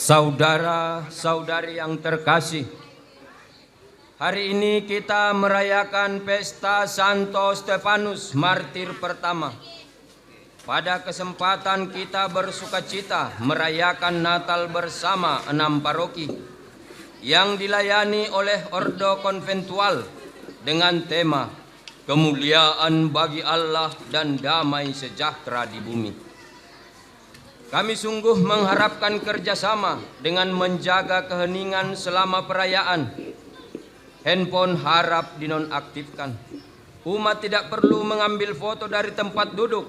Saudara-saudari yang terkasih, hari ini kita merayakan pesta Santo Stefanus Martir pertama. Pada kesempatan kita bersukacita merayakan Natal bersama 6 paroki yang dilayani oleh Ordo Konventual dengan tema kemuliaan bagi Allah dan damai sejahtera di bumi. Kami sungguh mengharapkan kerjasama dengan menjaga keheningan selama perayaan. Handphone harap dinonaktifkan. Umat tidak perlu mengambil foto dari tempat duduk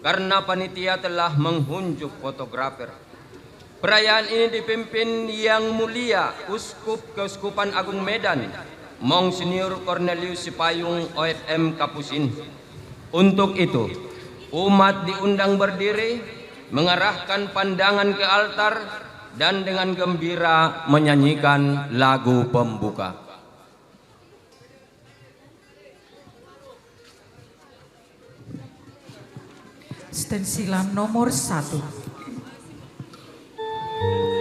karena panitia telah menghunjuk fotografer. Perayaan ini dipimpin Yang Mulia Uskup Keuskupan Agung Medan, Monsinyur Cornelius Sipayung OFM Kapusin. Untuk itu, umat diundang berdiri, mengarahkan pandangan ke altar, dan dengan gembira menyanyikan lagu pembuka. Stensilan nomor 1. Oh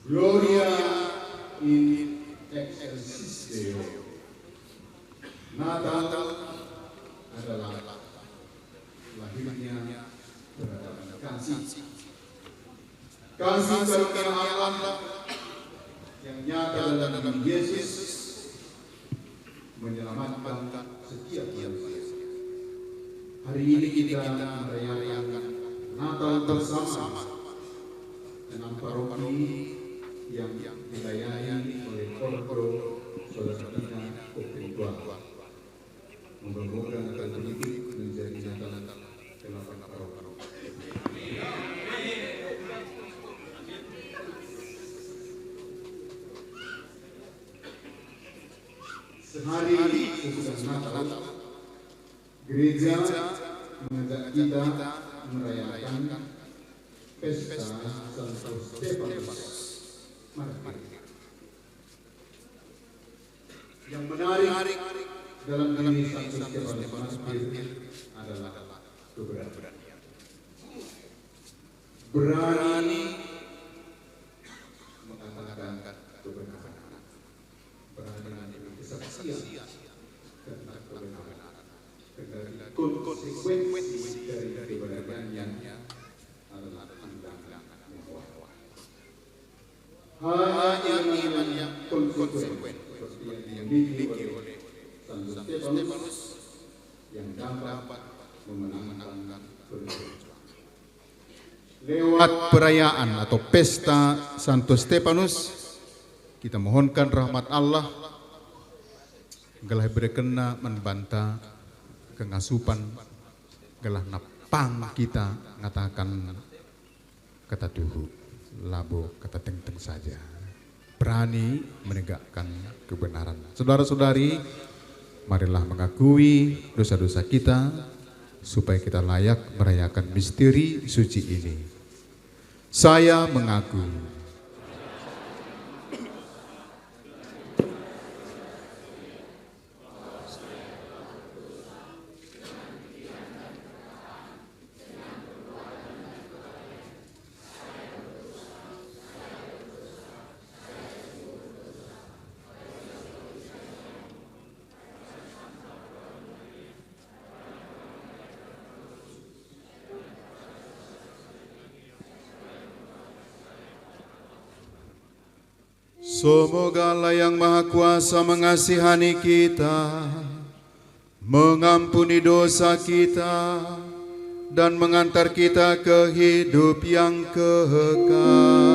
Gloria in excelsis Deo. Natal adalah lahirnya peradaban kasih. Kasih karunia Allah yang nyata dalam diri Yesus menyelamatkan setiap manusia. Hari ini kita merayakan Natal bersama dengan paroki yang dilayani oleh Ordo Saudara kita Kopendua. Moga-moga Natal ini menjadi Natal delapan paroki. Sehari sesudah Natal, gereja mengajak kita merayakan pesta Santo Stefanus Martir. Yang menarik dalam diri Santo Stefanus Martir adalah keberanian. Berani mengatakan kebenaran. Berani kesaksian tentang kebenaran. Kendali konsekuensi dari keberaniannya adalah tindakan mewah. Hanya iman yang konsekuen seperti yang dimiliki oleh Santo Stefanus yang dapat memenangkan perjuangan. Lewat perayaan atau pesta Santo Stefanus, kita mohonkan rahmat Allah galah berkena membantah kengasupan galah napang kita ngatakan kata tuhu labo kata teng-teng saja, berani menegakkan kebenaran. Saudara-saudari, marilah mengakui dosa-dosa kita supaya kita layak merayakan misteri suci ini. Saya mengaku semoga Allah yang Maha Kuasa mengasihani kita, mengampuni dosa kita, dan mengantar kita ke hidup yang kekal.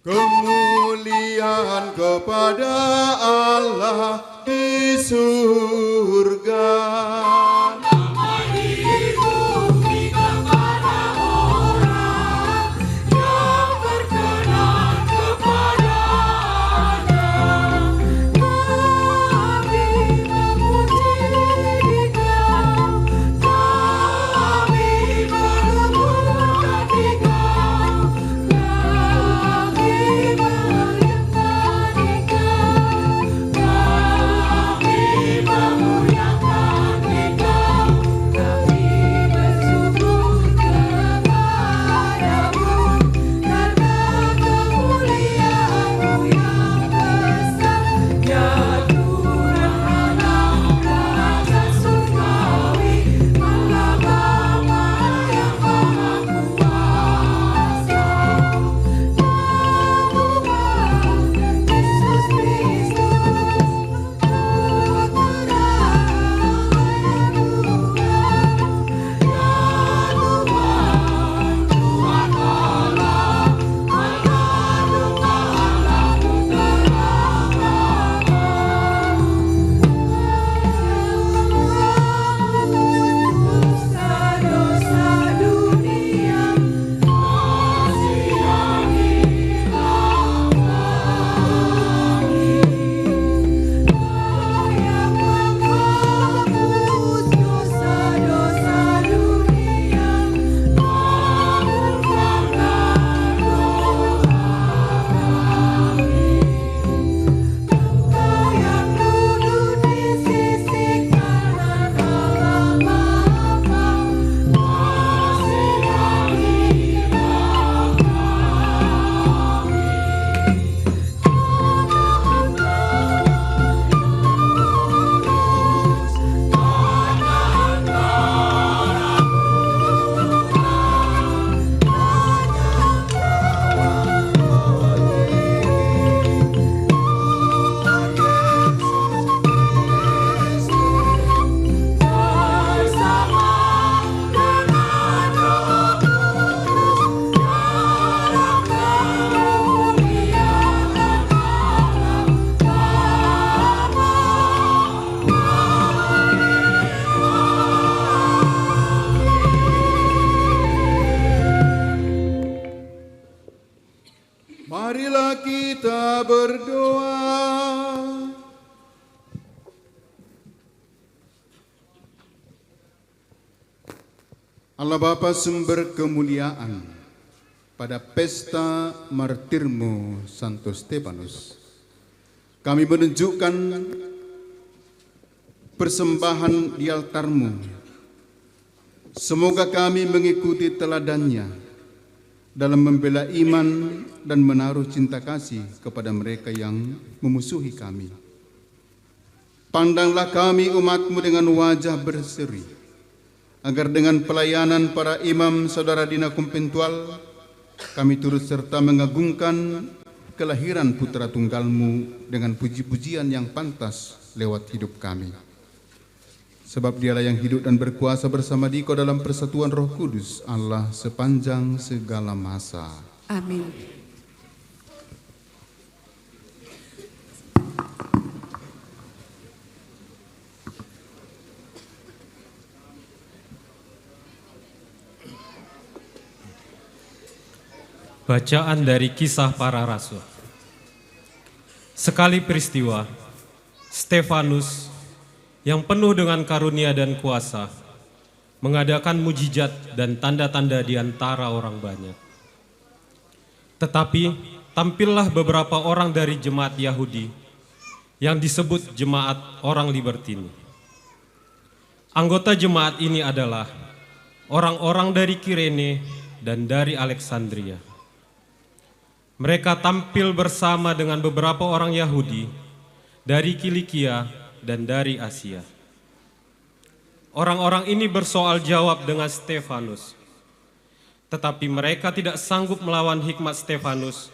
Kemuliaan kepada Allah di surga. Kami Allah Bapa sumber kemuliaan, pada pesta martirmu Santo Stefanus, kami menunjukkan persembahan di altarmu. Semoga kami mengikuti teladannya dalam membela iman dan menaruh cinta kasih kepada mereka yang memusuhi kami. Pandanglah kami umatmu dengan wajah berseri, agar dengan pelayanan para imam saudara Dina Kumpentual, kami turut serta mengagungkan kelahiran putra tunggalmu dengan puji-pujian yang pantas lewat hidup kami. Sebab dialah yang hidup dan berkuasa bersama Dikau dalam persatuan Roh Kudus, Allah sepanjang segala masa. Amin. Bacaan dari Kisah Para Rasul. Sekali peristiwa, Stefanus yang penuh dengan karunia dan kuasa mengadakan mujizat dan tanda-tanda di antara orang banyak. Tetapi tampillah beberapa orang dari jemaat Yahudi yang disebut jemaat orang Libertini. Anggota jemaat ini adalah orang-orang dari Kirene dan dari Alexandria. Mereka tampil bersama dengan beberapa orang Yahudi dari Kilikia dan dari Asia. Orang-orang ini bersoal jawab dengan Stefanus, tetapi mereka tidak sanggup melawan hikmat Stefanus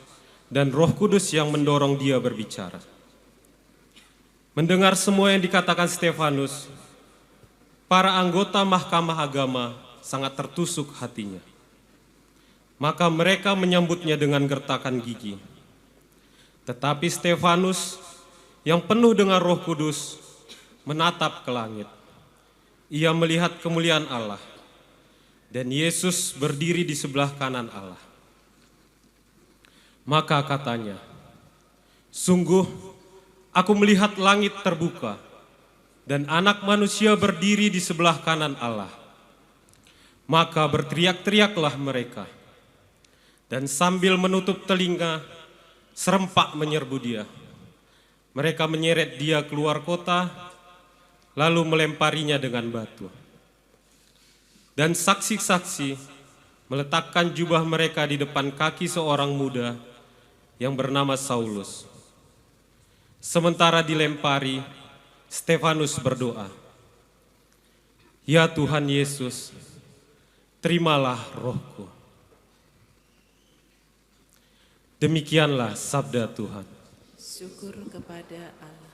dan Roh Kudus yang mendorong dia berbicara. Mendengar semua yang dikatakan Stefanus, para anggota Mahkamah Agama sangat tertusuk hatinya. Maka mereka menyambutnya dengan gertakan gigi. Tetapi Stefanus yang penuh dengan Roh Kudus menatap ke langit. Ia melihat kemuliaan Allah dan Yesus berdiri di sebelah kanan Allah. Maka katanya, "Sungguh aku melihat langit terbuka dan Anak Manusia berdiri di sebelah kanan Allah." Maka berteriak-teriaklah mereka, dan sambil menutup telinga serempak menyerbu dia. Mereka menyeret dia keluar kota, lalu melemparinya dengan batu. Dan saksi-saksi meletakkan jubah mereka di depan kaki seorang muda yang bernama Saulus. Sementara dilempari, Stefanus berdoa, "Ya Tuhan Yesus, terimalah rohku." Demikianlah sabda Tuhan. Syukur kepada Allah.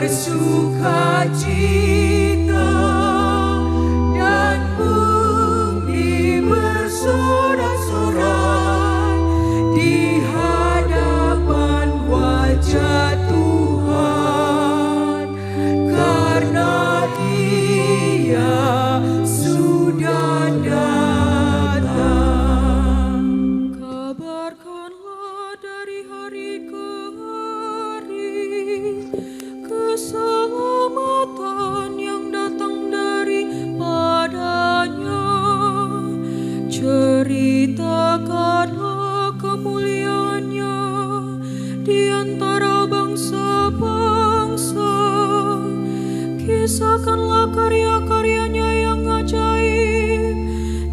bersukacita dan bumi bersorak-sorai di hadapan wajah Tuhan, karena Ia sudah datang. Kabarkanlah dari hari ke hari keselamatan yang datang daripadanya. Ceritakanlah kemuliaannya di antara bangsa-bangsa. Kisahkanlah karya-karyanya yang ajaib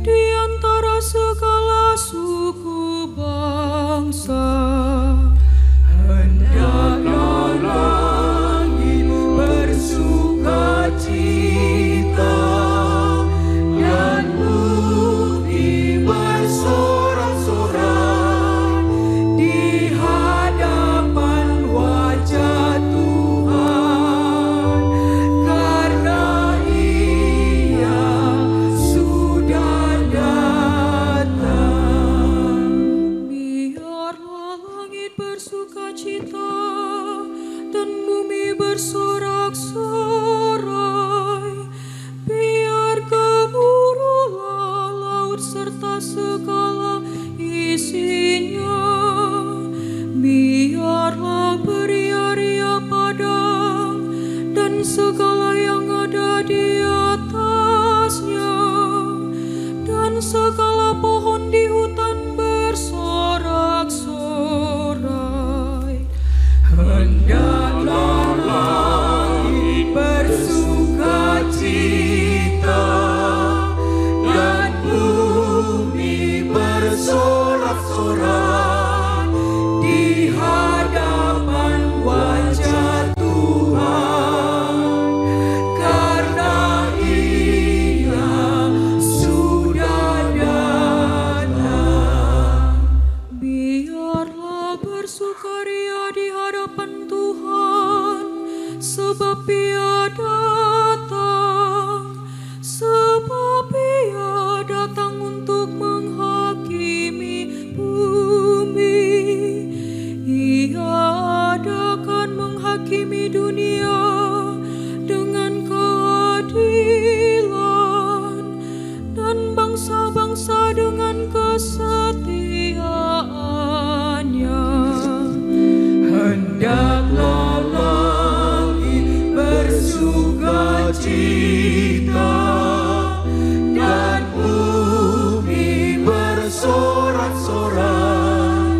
di antara segala suku bangsa. Hendaklah langit bersukacita dan bumi bersorak-sorai di hadapan wajah Tuhan, karena Ia sudah datang. Biarlah langit bersukacita dan bumi bersorak-sorai. Biar gemuruhlah laut serta segala isinya. Biarlah beria-ria padang dan segala yang ada di atasnya, dan segala pohon di hutan bersorak-sorai. Hendaklah langit bersukacita dan bumi bersorak-sorai di hadapan wajah Tuhan, karena Ia sudah datang. Biarlah bersukaria di hadapan Tuhan, sebab Ia datang, sebab Ia datang untuk menghakimi bumi. Ia akan menghakimi dunia dengan keadilan dan bangsa-bangsa dengan kesetiaannya. Hendaklah langit bersukacita dan bumi bersorak-sorai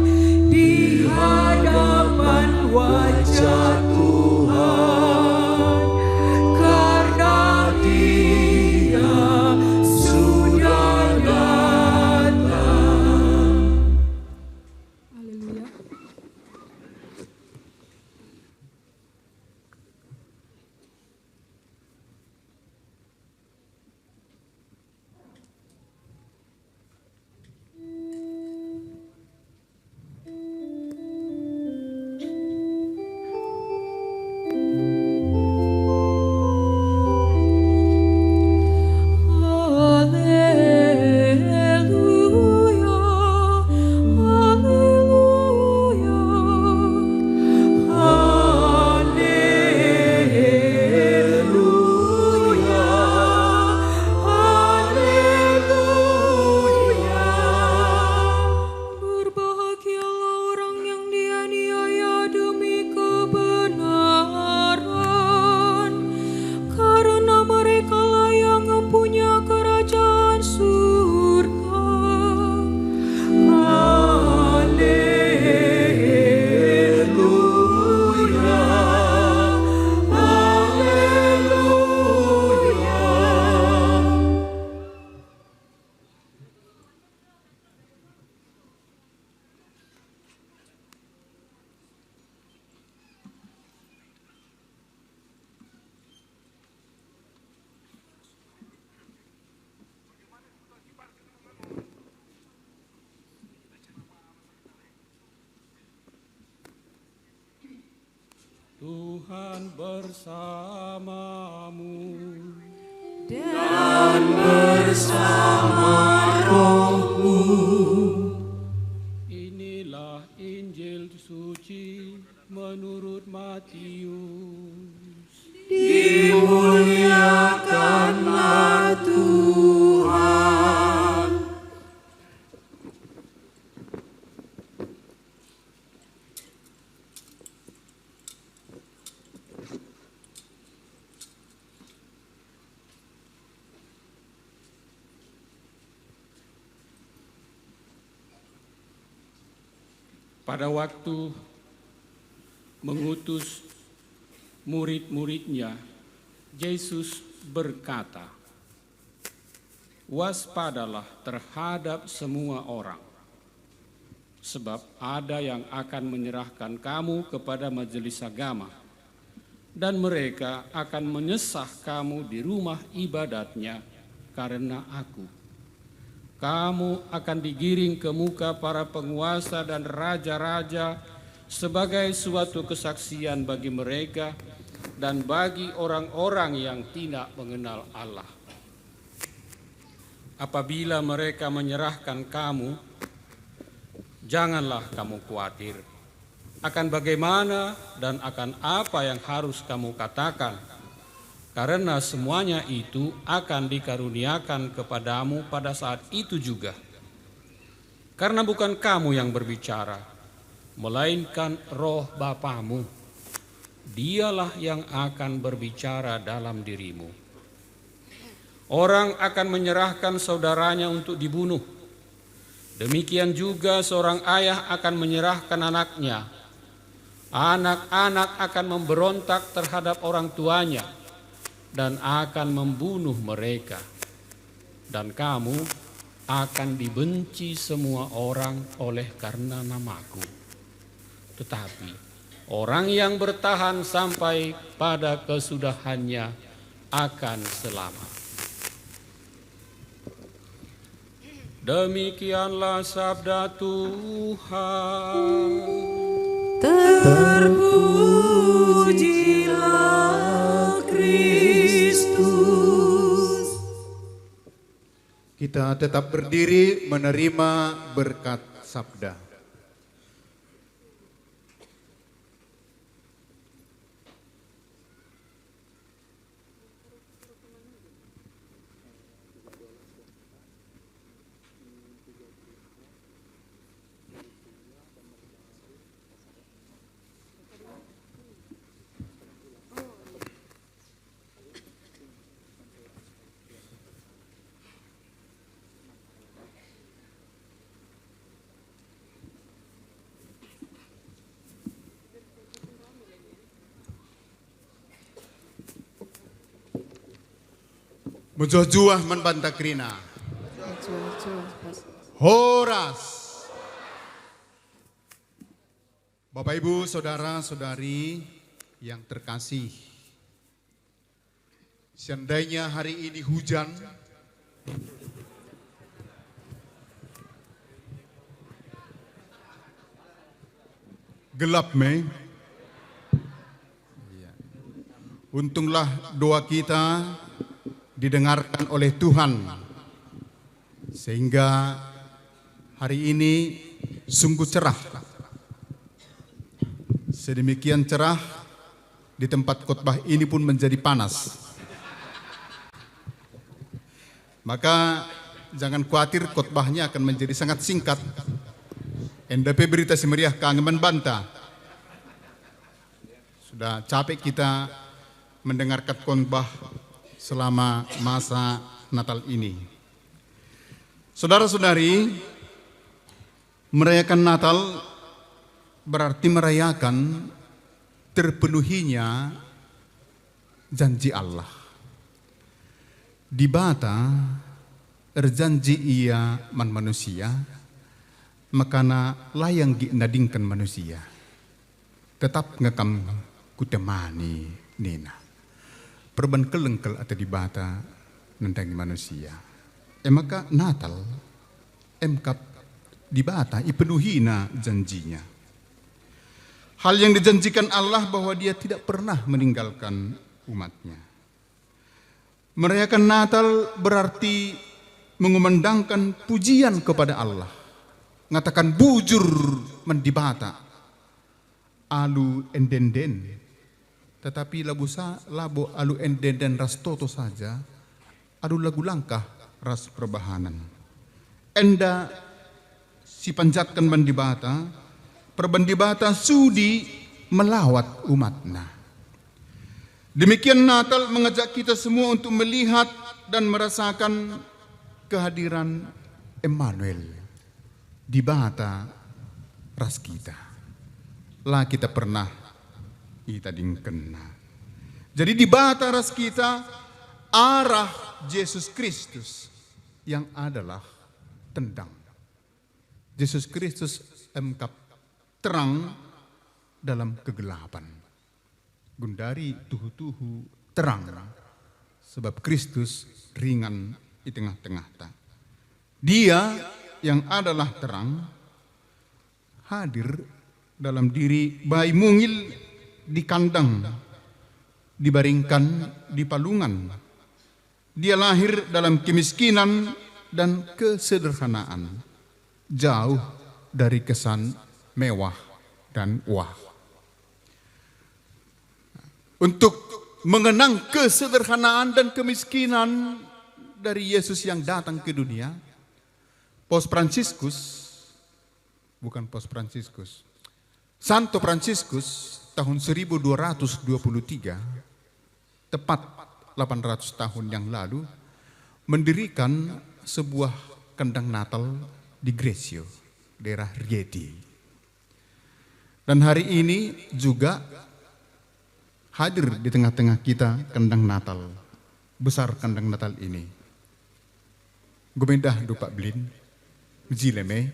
di hadapan wajah Tuhan, karena Dia sudah datang. Haleluya. Tuhan bersamamu. dan bersama rohmu. Inilah Injil suci menurut Matius. Dimuliakanlah Tuhan. Pada waktu mengutus murid-muridnya, Yesus berkata, "Waspadalah terhadap semua orang, sebab ada yang akan menyerahkan kamu kepada majelis agama, dan mereka akan menyesah kamu di rumah ibadatnya karena Aku. Kamu akan digiring ke muka para penguasa dan raja-raja sebagai suatu kesaksian bagi mereka dan bagi orang-orang yang tidak mengenal Allah. Apabila mereka menyerahkan kamu, janganlah kamu khawatir akan bagaimana dan akan apa yang harus kamu katakan, karena semuanya itu akan dikaruniakan kepadamu pada saat itu juga. Karena bukan kamu yang berbicara, melainkan Roh Bapamu. Dialah yang akan berbicara dalam dirimu. Orang akan menyerahkan saudaranya untuk dibunuh. Demikian juga seorang ayah akan menyerahkan anaknya. Anak-anak akan memberontak terhadap orang tuanya dan akan membunuh mereka. Dan kamu akan dibenci semua orang oleh karena namaku. Tetapi orang yang bertahan sampai pada kesudahannya akan selamat." Demikianlah sabda Tuhan. Terpujilah Kristus. Kita tetap berdiri menerima berkat sabda. Mujojuah menbantakrina. Horas. Bapak Ibu, saudara-saudari yang terkasih, seandainya hari ini hujan, gelap Mei, untunglah doa kita didengarkan oleh Tuhan, sehingga hari ini sungguh cerah. Sedemikian cerah, di tempat khotbah ini pun menjadi panas. Maka jangan khawatir, khotbahnya akan menjadi sangat singkat. NDP Berita Semeriah Kangeman Banta. Sudah capek kita mendengarkan khotbah selama masa Natal ini. Saudara-saudari, merayakan Natal berarti merayakan terpenuhinya janji Allah. Di bata erjanji ia man manusia, makana layang ginadingkan manusia. Tetap ngekam kutemani nina. Perban kelengkel atau dibata nentangi manusia. Maka Natal emkap dibata ipenuhina janjinya. Hal yang dijanjikan Allah bahwa Dia tidak pernah meninggalkan umatnya. Merayakan Natal berarti mengumandangkan pujian kepada Allah. Ngatakan bujur mendibata. Alu endenden. Tetapi labo alu endenden ras toto saja. Adu lagu langkah ras perbahanan. Enda si panjatkan mendibata. Perbandibata sudi melawat umatnya. Demikian Natal mengajak kita semua untuk melihat dan merasakan kehadiran Emmanuel di bata ras kita. Lah kita pernah kita dingkena. Jadi di bata ras kita arah Yesus Kristus yang adalah tendang. Yesus Kristus emkap terang dalam kegelapan. Gundari tuhu-tuhu terang. Sebab Kristus ringan di tengah-tengah. Dia yang adalah terang hadir dalam diri bayi mungil di kandang, dibaringkan di palungan. Dia lahir dalam kemiskinan dan kesederhanaan, jauh dari kesan mewah dan wah. Untuk mengenang kesederhanaan dan kemiskinan dari Yesus yang datang ke dunia, Santo Fransiskus tahun 1223, tepat 800 tahun yang lalu, mendirikan sebuah kandang Natal di Gresio, daerah Rieti. Dan hari ini juga hadir di tengah-tengah kita kandang Natal. Besar kandang Natal ini. Gumendah dupa blin, jileme.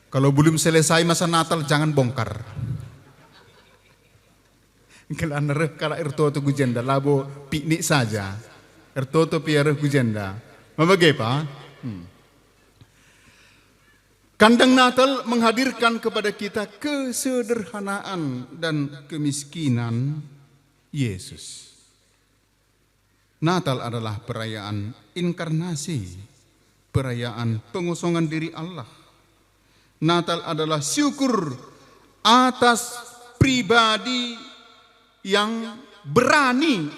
Kalau belum selesai masa Natal jangan bongkar. Kalau nereh kala ertoto gujenda labo piknik saja. Ertoto piara gujenda. Mabagay pa? Kandang Natal menghadirkan kepada kita kesederhanaan dan kemiskinan Yesus. Natal adalah perayaan inkarnasi, perayaan pengosongan diri Allah. Natal adalah syukur atas pribadi yang berani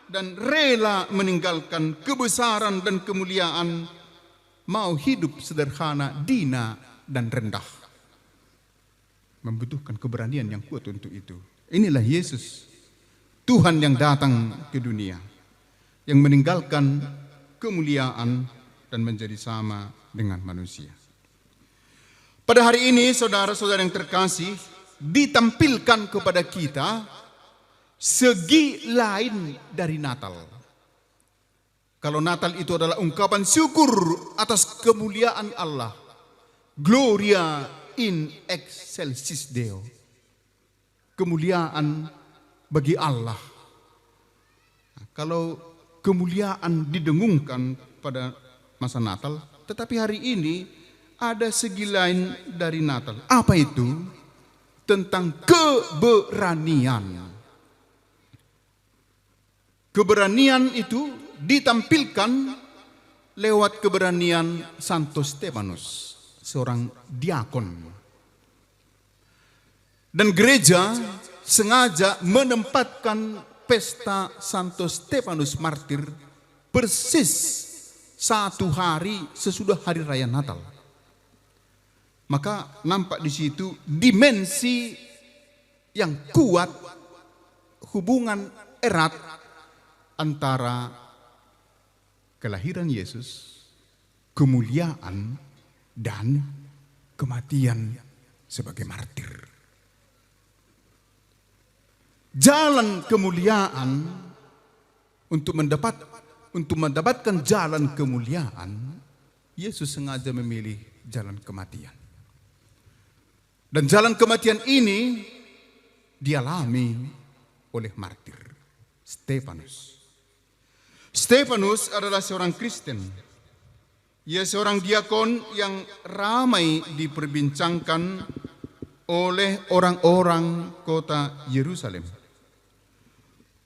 dan rela meninggalkan kebesaran dan kemuliaan, mau hidup sederhana, dina, dan rendah. Membutuhkan keberanian yang kuat untuk itu. Inilah Yesus, Tuhan yang datang ke dunia, yang meninggalkan kemuliaan dan menjadi sama dengan manusia. Pada hari ini, saudara-saudara yang terkasih, ditampilkan kepada kita segi lain dari Natal. Kalau Natal itu adalah ungkapan syukur atas kemuliaan Allah, Gloria in excelsis Deo, kemuliaan bagi Allah. Kalau kemuliaan didengungkan pada masa Natal, tetapi hari ini ada segi lain dari Natal. Apa itu? Tentang keberanian. Keberanian itu ditampilkan lewat keberanian Santo Stefanus, seorang diakon. Dan gereja sengaja menempatkan pesta Santo Stefanus Martir persis 1 hari sesudah hari raya Natal. Maka nampak di situ dimensi yang kuat, hubungan erat antara kelahiran Yesus, kemuliaan, dan kematian sebagai martir. Jalan kemuliaan untuk mendapatkan jalan kemuliaan, Yesus sengaja memilih jalan kematian. Dan jalan kematian ini dialami oleh martir Stefanus. Stefanus adalah seorang Kristen. Ia seorang diakon yang ramai diperbincangkan oleh orang-orang kota Yerusalem.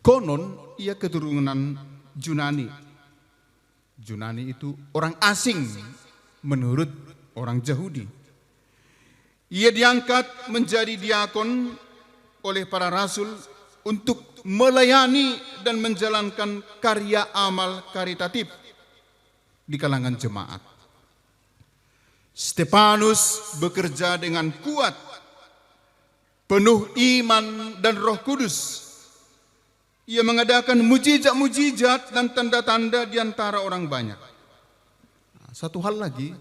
Konon ia keturunan Yunani. Yunani itu orang asing menurut orang Yahudi. Ia diangkat menjadi diakon oleh para rasul untuk melayani dan menjalankan karya amal karitatif di kalangan jemaat. Stefanus bekerja dengan kuat, penuh iman dan Roh Kudus. Ia mengadakan mujizat-mujizat dan tanda-tanda di antara orang banyak. Satu hal lagi,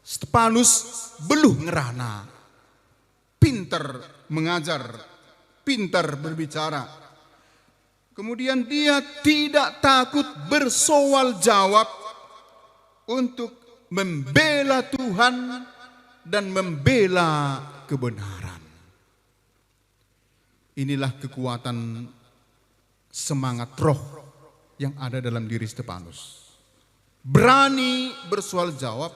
Stefanus beluh ngerana, pintar mengajar, pintar berbicara. Kemudian dia tidak takut bersoal jawab untuk membela Tuhan dan membela kebenaran. Inilah kekuatan semangat roh yang ada dalam diri Stefanus. Berani bersoal jawab,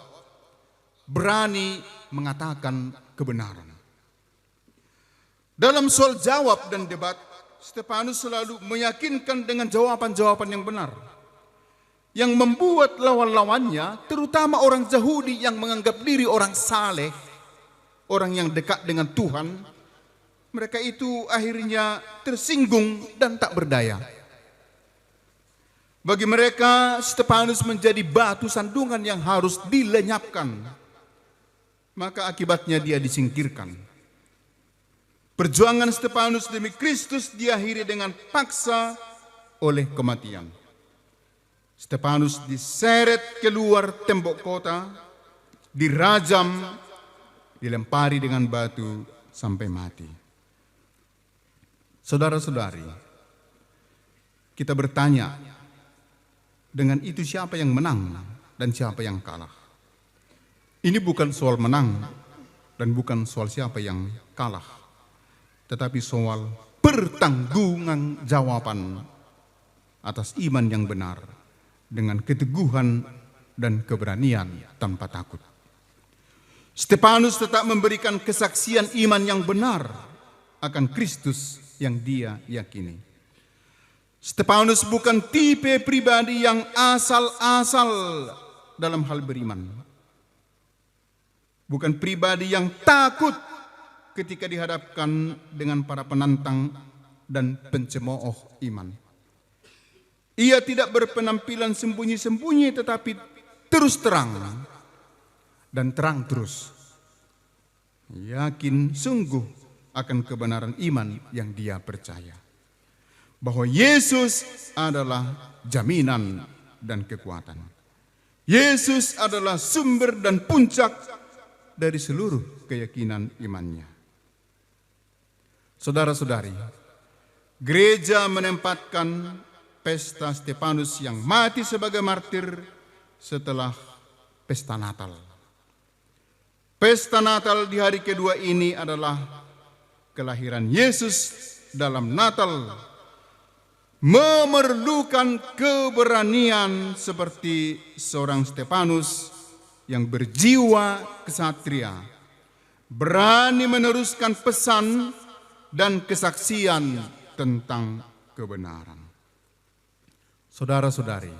berani mengatakan kebenaran. Dalam soal jawab dan debat, Stefanus selalu meyakinkan dengan jawaban-jawaban yang benar, yang membuat lawan-lawannya, terutama orang Yahudi yang menganggap diri orang saleh, orang yang dekat dengan Tuhan, mereka itu akhirnya tersinggung dan tak berdaya. Bagi mereka, Stefanus menjadi batu sandungan yang harus dilenyapkan. Maka akibatnya dia disingkirkan. Perjuangan Stefanus demi Kristus diakhiri dengan paksa oleh kematian. Stefanus diseret keluar tembok kota, dirajam, dilempari dengan batu sampai mati. Saudara-saudari, kita bertanya, dengan itu siapa yang menang dan siapa yang kalah? Ini bukan soal menang dan bukan soal siapa yang kalah, tetapi soal pertanggungjawaban jawaban atas iman yang benar dengan keteguhan dan keberanian tanpa takut. Stefanus tetap memberikan kesaksian iman yang benar akan Kristus yang dia yakini. Stefanus bukan tipe pribadi yang asal-asal dalam hal beriman. Bukan pribadi yang takut ketika dihadapkan dengan para penantang dan pencemooh iman. Ia tidak berpenampilan sembunyi-sembunyi, tetapi terus terang dan terang terus. Yakin sungguh akan kebenaran iman yang dia percaya. Bahwa Yesus adalah jaminan dan kekuatan. Yesus adalah sumber dan puncak dari seluruh keyakinan imannya. Saudara-saudari, gereja menempatkan pesta Stefanus yang mati sebagai martir setelah pesta Natal. Pesta Natal di hari kedua ini adalah kelahiran Yesus dalam Natal, memerlukan keberanian seperti seorang Stefanus yang berjiwa kesatria, berani meneruskan pesan dan kesaksian tentang kebenaran. Saudara-saudari,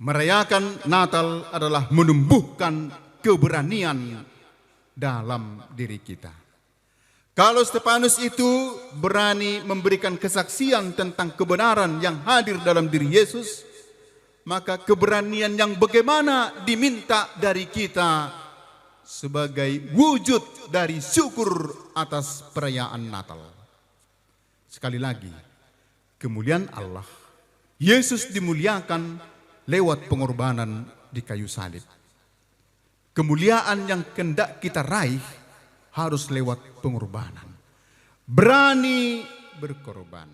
merayakan Natal adalah menumbuhkan keberanian dalam diri kita. Kalau Stefanus itu berani memberikan kesaksian tentang kebenaran yang hadir dalam diri Yesus, maka keberanian yang bagaimana diminta dari kita sebagai wujud dari syukur atas perayaan Natal. Sekali lagi, kemuliaan Allah, Yesus dimuliakan lewat pengorbanan di kayu salib. Kemuliaan yang hendak kita raih harus lewat pengorbanan. Berani berkorban.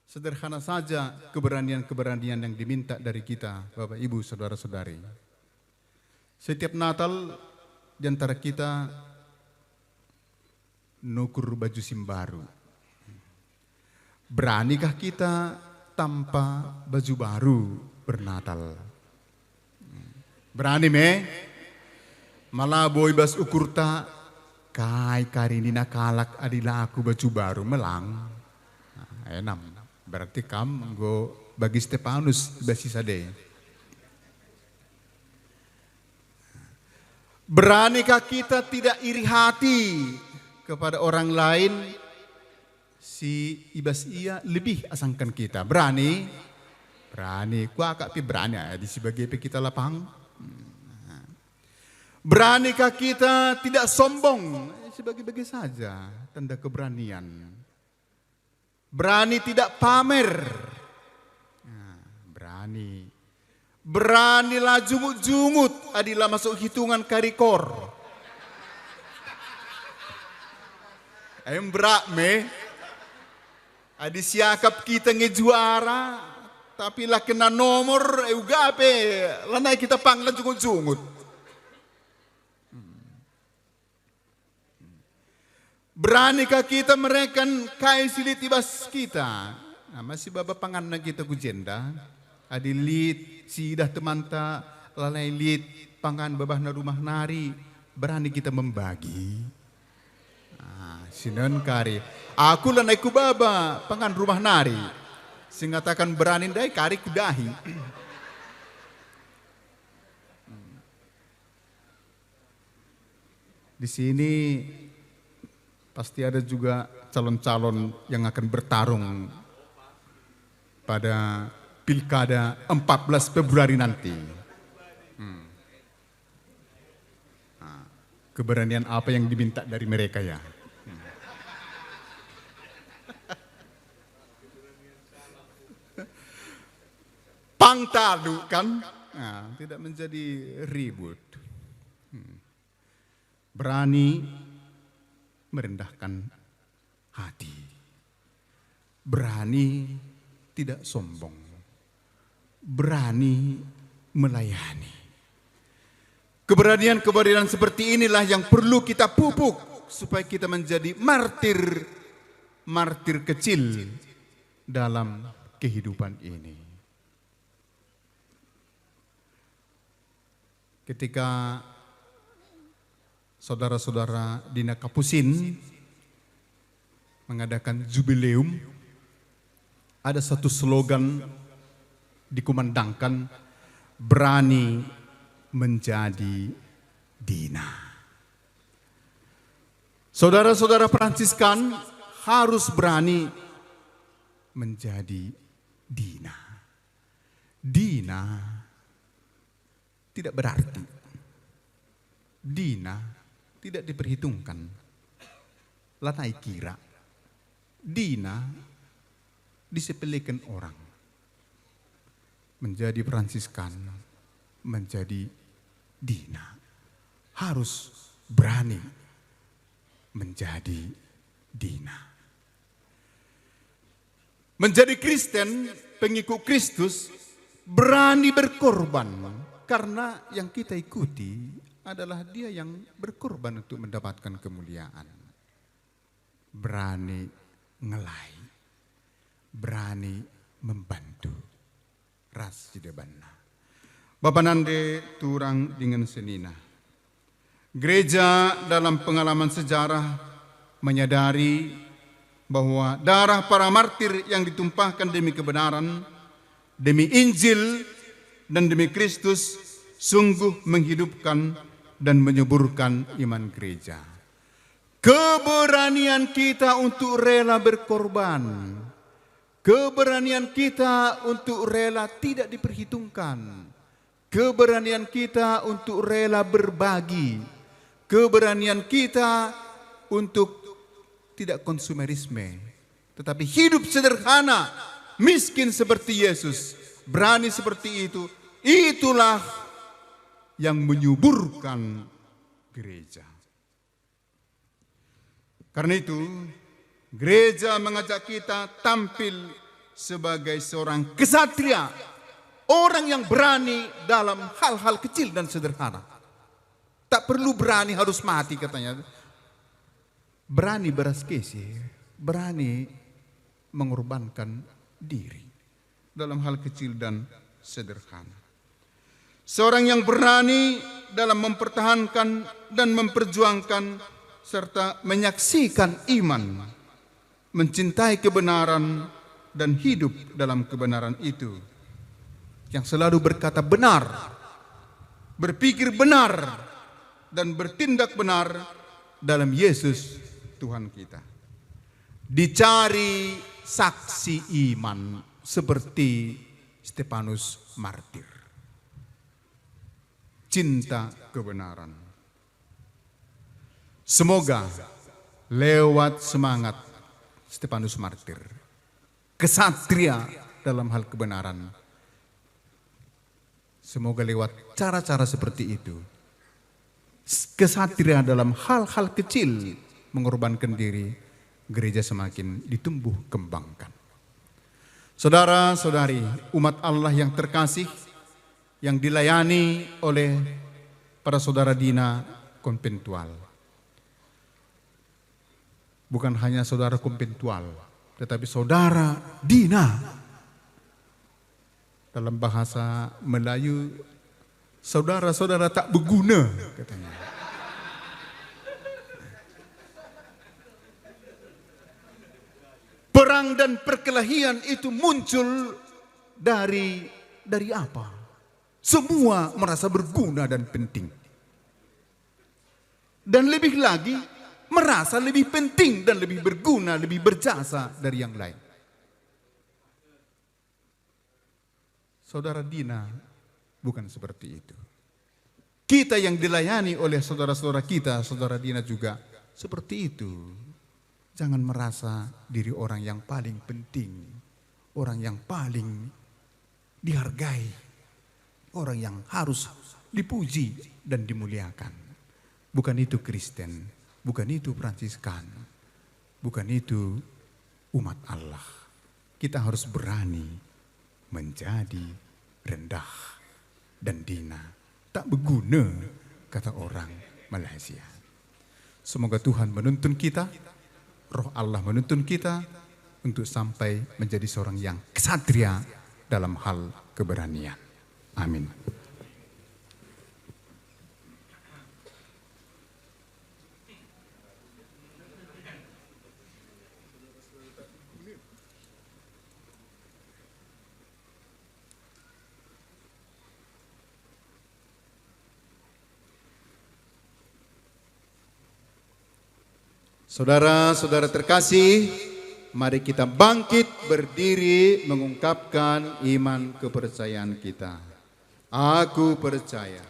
Sederhana saja keberanian-keberanian yang diminta dari kita, Bapak Ibu, saudara-saudari. Setiap Natal di antara kita nukur baju simbaru. Beranikah kita tanpa baju baru bernatal? Berani me? Malah boy bas ukurta kai kari ini nakalak adila aku baju baru melang. Enam. Berarti kamu go bagi Stefanus basi sade. Beranikah kita tidak iri hati kepada orang lain? Si ibas ia lebih asangkan kita. Berani? Berani. Ku akak pi berani di sebagai kita lapang. Beranikah kita tidak sombong? Sebagai-bagai saja tanda keberanian. Berani tidak pamer. Berani. Beranilah jungut-jungut adilah masuk hitungan karikor. Berak me. Adi siakap kita ngejuara. Tapi lah kena nomor ugape. Lanai kita panggilan jungut-jungut. Beranikah kita merekan kai silit ibas kita? Nah, masih baba pangan na kita kujenda. Adi lit sidah temanta lalai lit pangan babah na rumah nari. Berani kita membagi. Sinan kari. Aku lanai ku baba pangan rumah nari. Singatakan berani dai kari kudahi. Di sini pasti ada juga calon-calon yang akan bertarung pada Pilkada 14 Februari nanti. Keberanian apa yang diminta dari mereka ya? Pangtadu kan? Tidak menjadi ribut. Berani merendahkan hati. Berani tidak sombong. Berani melayani. Keberanian-keberanian seperti inilah yang perlu kita pupuk supaya kita menjadi martir kecil dalam kehidupan ini. Ketika saudara-saudara Dina Kapusin mengadakan jubileum, ada satu slogan dikumandangkan, berani menjadi Dina. Saudara-saudara Fransiskan harus berani menjadi Dina. Dina tidak berarti. Dina tidak diperhitungkan. Lanai kira. Dina disepelekan orang. Menjadi Fransiskan, menjadi Dina. Harus berani menjadi Dina. Menjadi Kristen, pengikut Kristus, berani berkorban. Karena yang kita ikuti adalah dia yang berkorban untuk mendapatkan kemuliaan. Berani ngelai. Berani membantu. Ras Sidebana. Bapak Nande turang dengan senina. Gereja dalam pengalaman sejarah menyadari bahwa darah para martir yang ditumpahkan demi kebenaran, demi Injil, dan demi Kristus sungguh menghidupkan dan menyuburkan iman gereja. Keberanian kita untuk rela berkorban. Keberanian kita untuk rela tidak diperhitungkan. Keberanian kita untuk rela berbagi. Keberanian kita untuk tidak konsumerisme. Tetapi hidup sederhana, miskin seperti Yesus. Berani seperti itu. Itulah yang menyuburkan gereja. Karena itu, gereja mengajak kita tampil sebagai seorang kesatria, orang yang berani dalam hal-hal kecil dan sederhana. Tak perlu berani harus mati katanya. Berani beras kesi, berani mengorbankan diri dalam hal kecil dan sederhana. Seorang yang berani dalam mempertahankan dan memperjuangkan serta menyaksikan iman, mencintai kebenaran dan hidup dalam kebenaran itu, yang selalu berkata benar, berpikir benar, dan bertindak benar dalam Yesus Tuhan kita. Dicari saksi iman seperti Stefanus martir. Cinta kebenaran. Semoga lewat semangat Stefanus martir, kesatria dalam hal kebenaran, semoga lewat cara-cara seperti itu, kesatria dalam hal-hal kecil mengorbankan diri, gereja semakin ditumbuh kembangkan. Saudara-saudari, umat Allah yang terkasih, yang dilayani oleh para saudara Dina konventual. Bukan hanya saudara konventual, tetapi saudara Dina. Dalam bahasa Melayu, saudara-saudara tak berguna, katanya. Perang dan perkelahian itu muncul dari apa? Semua merasa berguna dan penting. Dan lebih lagi, merasa lebih penting dan lebih berguna, lebih berjasa dari yang lain. Saudara Dina bukan seperti itu. Kita yang dilayani oleh saudara-saudara kita, saudara Dina juga seperti itu. Jangan merasa diri orang yang paling penting, orang yang paling dihargai, orang yang harus dipuji dan dimuliakan. Bukan itu Kristen, bukan itu Fransiskan, bukan itu umat Allah. Kita harus berani menjadi rendah dan Dina. Tak berguna, kata orang Malaysia. Semoga Tuhan menuntun kita, Roh Allah menuntun kita untuk sampai menjadi seorang yang ksatria dalam hal keberanian. Amin. Saudara-saudara terkasih, mari kita bangkit berdiri mengungkapkan iman kepercayaan kita. Aku percaya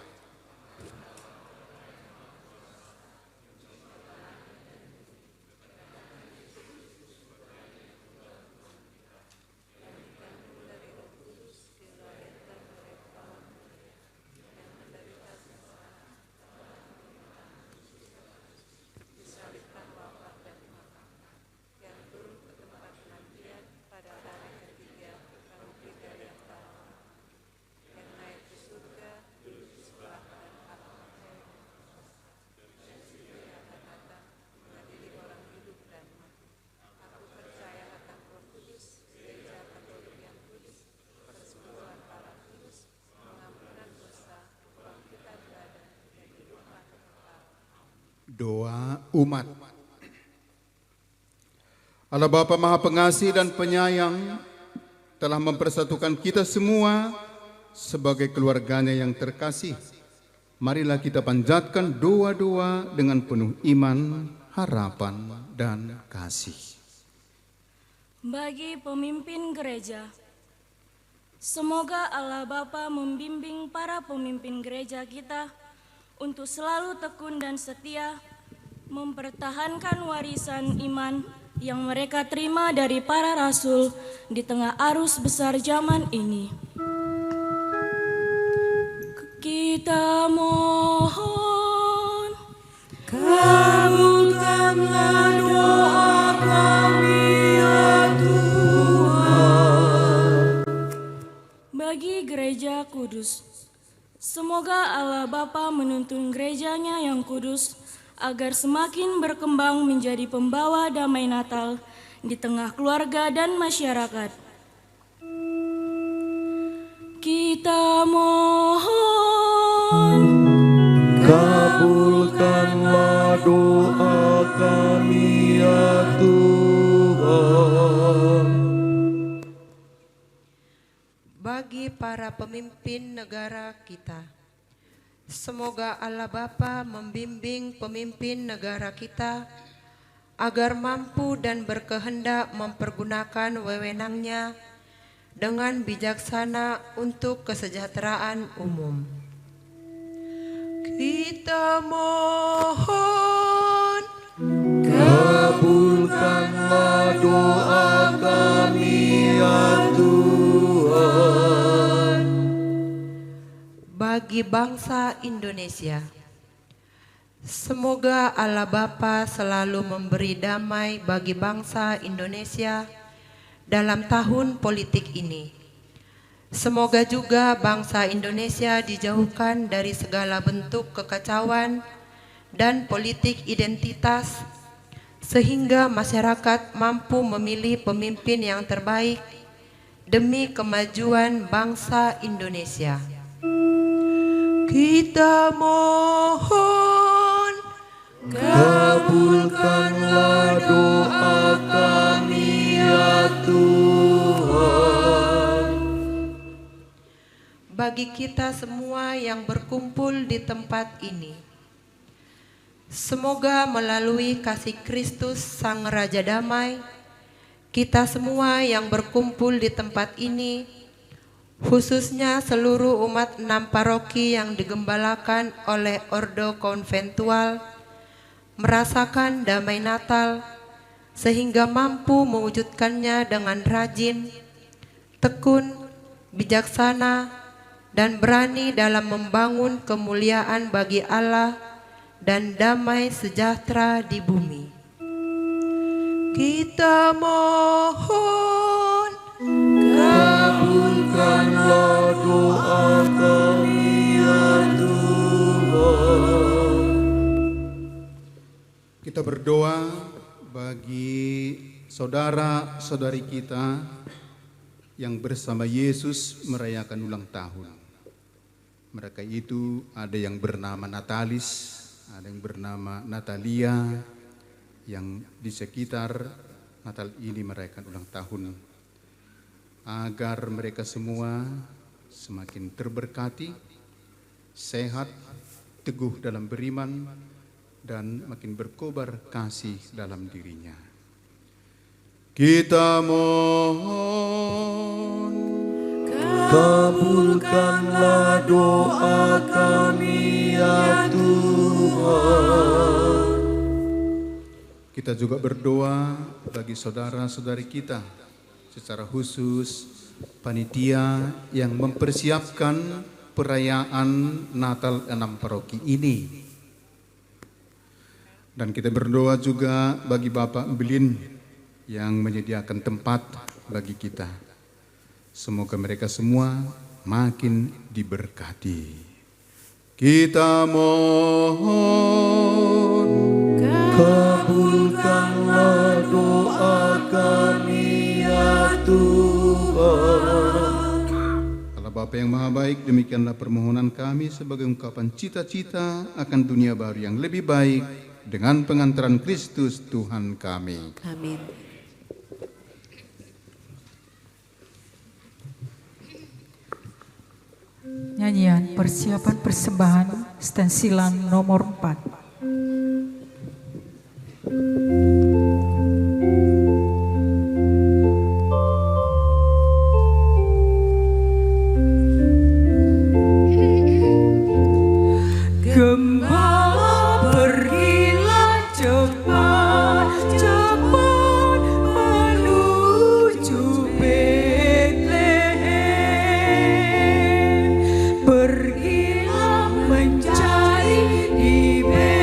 doa umat. Allah Bapa Maha Pengasih dan Penyayang telah mempersatukan kita semua sebagai keluarganya yang terkasih. Marilah kita panjatkan doa-doa dengan penuh iman, harapan, dan kasih. Bagi pemimpin gereja, semoga Allah Bapa membimbing para pemimpin gereja kita untuk selalu tekun dan setia mempertahankan warisan iman yang mereka terima dari para rasul di tengah arus besar zaman ini. Kita mohon, kabulkanlah doa kami ya Tuhan. bagi gereja kudus, semoga Allah Bapa menuntun gerejanya yang kudus agar semakin berkembang menjadi pembawa damai Natal di tengah keluarga dan masyarakat. Kita mohon, Kabulkanlah doa bagi para pemimpin negara kita. Semoga Allah Bapa membimbing pemimpin negara kita agar mampu dan berkehendak mempergunakan wewenangnya dengan bijaksana untuk kesejahteraan umum. Kita mohon, kabulkanlah doa kami ya Tuhan. Bagi bangsa Indonesia, semoga Allah Bapa selalu memberi damai bagi bangsa Indonesia dalam tahun politik ini. Semoga juga bangsa Indonesia dijauhkan dari segala bentuk kekacauan dan politik identitas, sehingga masyarakat mampu memilih pemimpin yang terbaik demi kemajuan bangsa Indonesia. Kita mohon, kabulkanlah doa kami ya Tuhan. Bagi kita semua yang berkumpul di tempat ini, semoga melalui kasih Kristus Sang Raja Damai, kita semua yang berkumpul di tempat ini, khususnya seluruh umat 6 paroki yang digembalakan oleh Ordo Konventual, merasakan damai Natal sehingga mampu mewujudkannya dengan rajin, tekun, bijaksana, dan berani dalam membangun kemuliaan bagi Allah dan damai sejahtera di bumi. Kita mohon, kabulkanlah doa kami ya Tuhan. Kita berdoa bagi saudara-saudari kita yang bersama Yesus merayakan ulang tahun. Mereka itu ada yang bernama Natalis, ada yang bernama Natalia, yang di sekitar Natal ini merayakan ulang tahun. Agar mereka semua semakin terberkati, sehat, teguh dalam beriman, dan makin berkobar kasih dalam dirinya. Kita mohon, kabulkanlah doa kami ya Tuhan. kita juga berdoa bagi saudara-saudari kita, secara khusus panitia yang mempersiapkan perayaan Natal 6 paroki ini. Dan kita berdoa juga bagi Bapak Belin yang menyediakan tempat bagi kita. Semoga mereka semua makin diberkati. Kita mohon, kabulkanlah doa kami ya Tuhan. Allah Bapa yang Maha Baik, demikianlah permohonan kami sebagai ungkapan cita-cita akan dunia baru yang lebih baik dengan pengantaran Kristus Tuhan kami. Amin. Nyanyian persiapan persembahan stensilan nomor 4. Gembala pergilah cepat, cepat menuju Betlehem. Pergilah mencari di Betlehem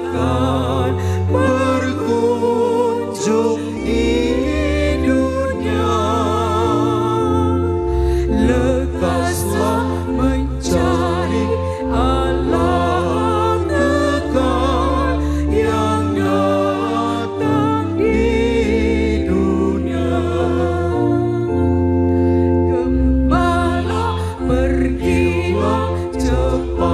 akan berkunjung di dunia. Lekaslah mencari Allah kekal yang datang di dunia. Gembala pergilah cepat-cepat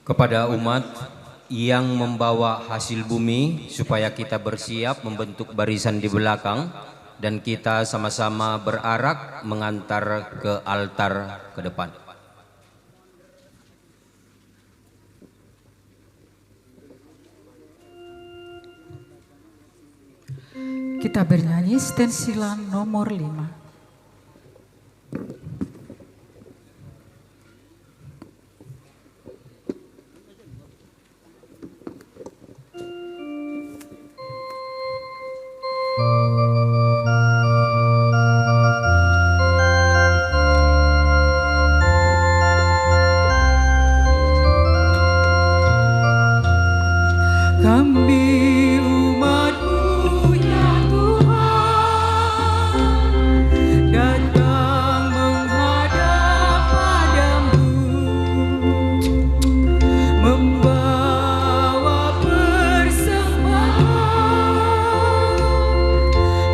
kepada umat yang membawa hasil bumi supaya kita bersiap membentuk barisan di belakang dan kita sama-sama berarak mengantar ke altar ke depan. Kita bernyanyi stensilan nomor 5. Kami umat-Mu ya Tuhan, datang menghadap padamu, membawa persembahan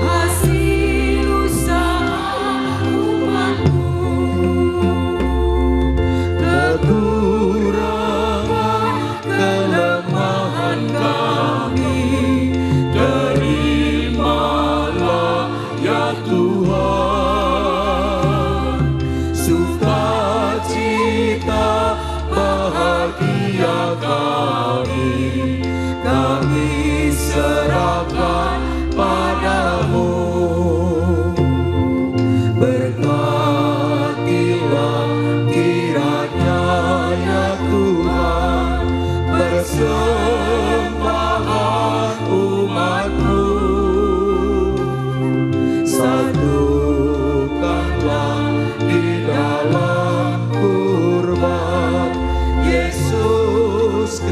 hasil usaha umat-Mu. Kekurangan, kelemahan kami, terimalah ya Tuhan. Sukacita bahagia kami serahkan padamu. Berkatilah kiranya ya Tuhan persembahan umat-Mu. Satukanlah di dalam kurban Yesus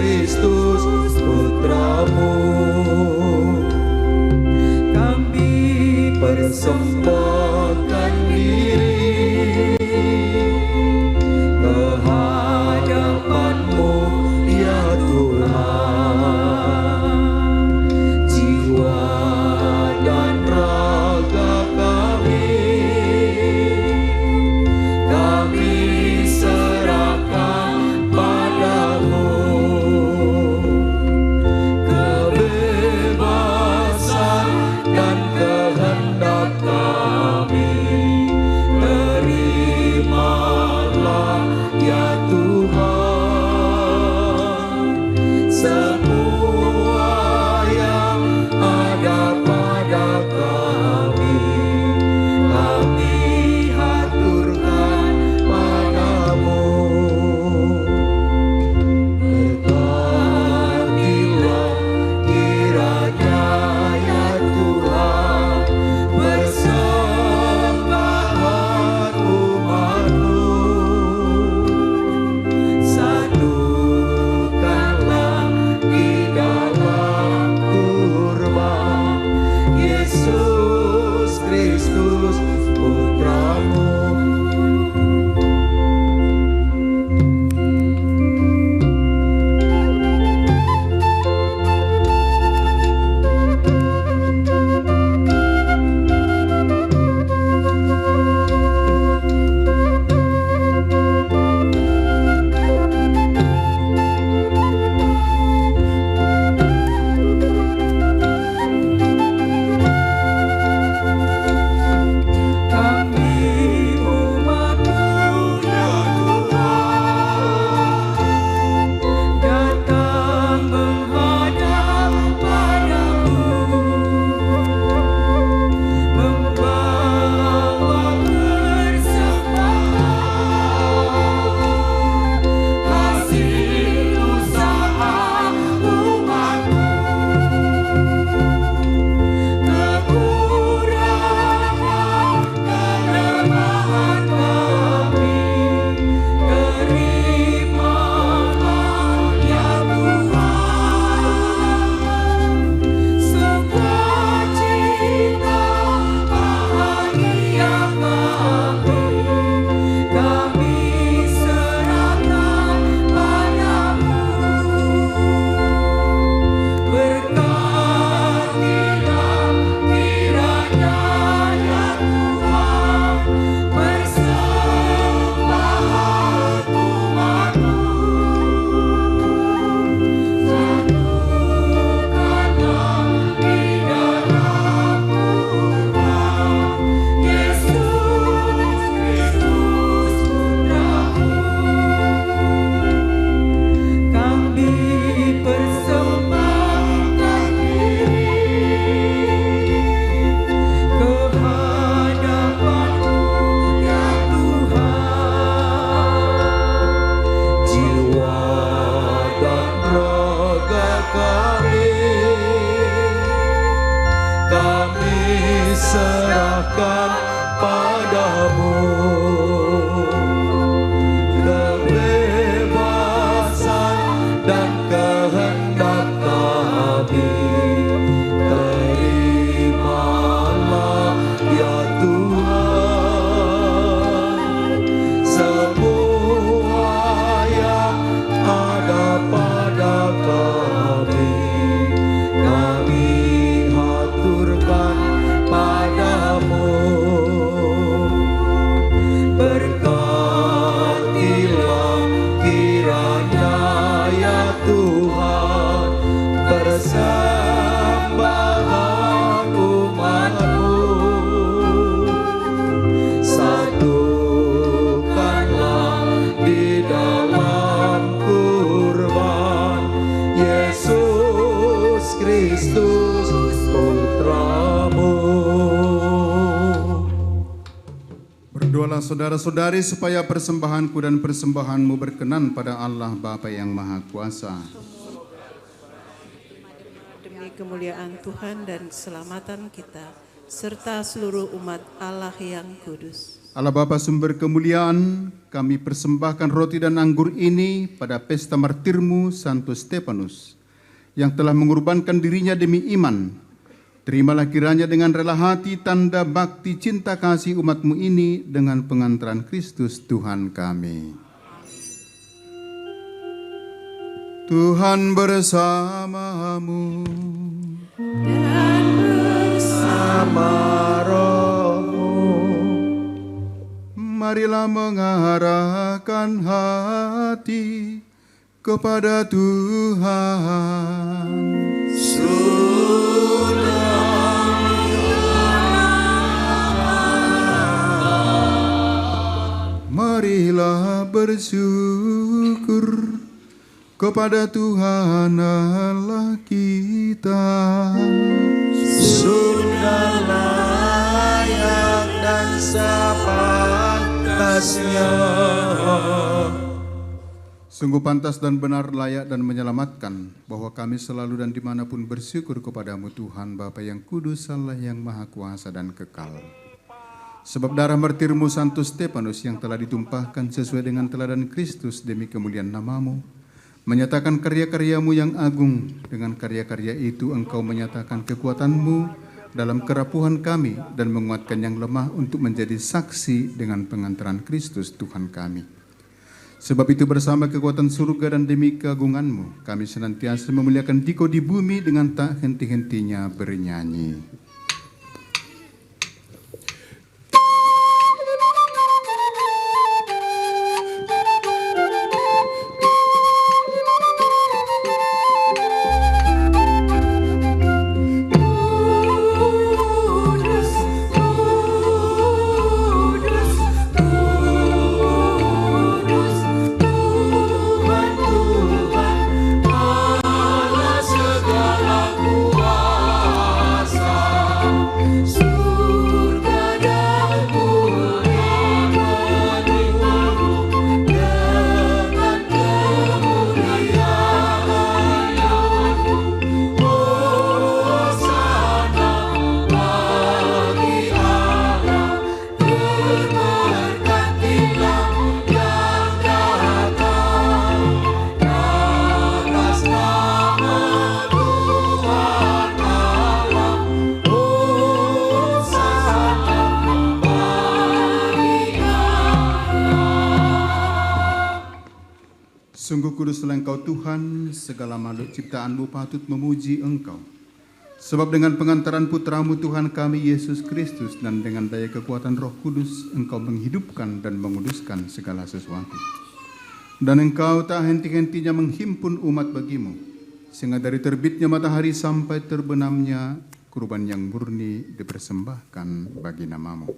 dan kehendak kami. Terimalah ya Tuhan semua yang ada pada kami. Kami haturkan padamu. Berkatilah kiranya ya Tuhan persembahan umat-Mu. Satukanlah di dalam kurban Yesus Kristus Putra-Mu. Berdoalah saudara-saudari supaya persembahanku dan persembahanmu berkenan pada Allah Bapa yang Maha Kuasa. Demi kemuliaan Tuhan dan keselamatan kita, serta seluruh umat Allah yang kudus. Allah Bapa sumber kemuliaan, kami persembahkan roti dan anggur ini pada pesta martirmu Santo Stefanus, yang telah mengorbankan dirinya demi iman. Terimalah kiranya dengan rela hati tanda bakti cinta kasih umat-Mu ini dengan pengantaran Kristus Tuhan kami. Tuhan bersamamu. Dan bersama Roh-Mu. Marilah mengarahkan hati kepada Tuhan. Marilah bersyukur kepada Tuhan Allah kita. Sudah layak dan sepantasnya. Sungguh pantas dan benar, layak dan menyelamatkan, bahwa kami selalu dan dimanapun bersyukur kepadamu Tuhan Bapa yang kudus, Allah yang maha kuasa dan kekal. Sebab darah martirmu Santo Stefanus yang telah ditumpahkan sesuai dengan teladan Kristus demi kemuliaan namamu, menyatakan karya-karyamu yang agung. Dengan karya-karya itu engkau menyatakan kekuatanmu dalam kerapuhan kami dan menguatkan yang lemah untuk menjadi saksi dengan pengantaran Kristus Tuhan kami. Sebab itu bersama kekuatan surga dan demi keagunganmu, kami senantiasa memuliakan Dikau di bumi dengan tak henti-hentinya bernyanyi. Sungguh kuduslah Engkau Tuhan, segala makhluk ciptaan-Mu patut memuji Engkau. Sebab dengan pengantaran Putra-Mu Tuhan kami Yesus Kristus dan dengan daya kekuatan Roh Kudus, Engkau menghidupkan dan menguduskan segala sesuatu. Dan Engkau tak henti-hentinya menghimpun umat bagimu, sehingga dari terbitnya matahari sampai terbenamnya kurban yang murni dipersembahkan bagi namamu.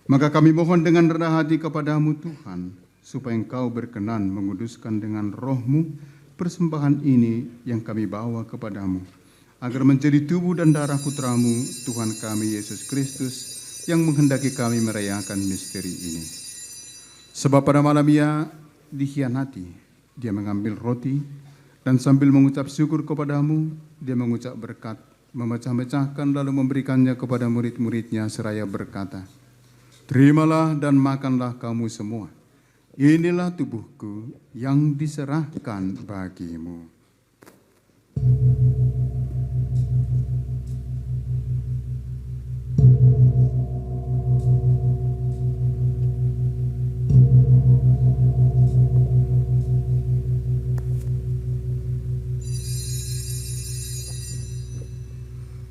Maka kami mohon dengan rendah hati kepadamu Tuhan, supaya Engkau berkenan menguduskan dengan Roh-Mu persembahan ini yang kami bawa kepadamu, agar menjadi tubuh dan darah Putra-Mu Tuhan kami Yesus Kristus, yang menghendaki kami merayakan misteri ini. Sebab pada malam Ia dikhianati, Dia mengambil roti, dan sambil mengucap syukur kepadamu, Dia mengucap berkat, memecah-mecahkan lalu memberikannya kepada murid-muridnya seraya berkata, "Terimalah dan makanlah kamu semua. Inilah tubuhku yang diserahkan bagimu.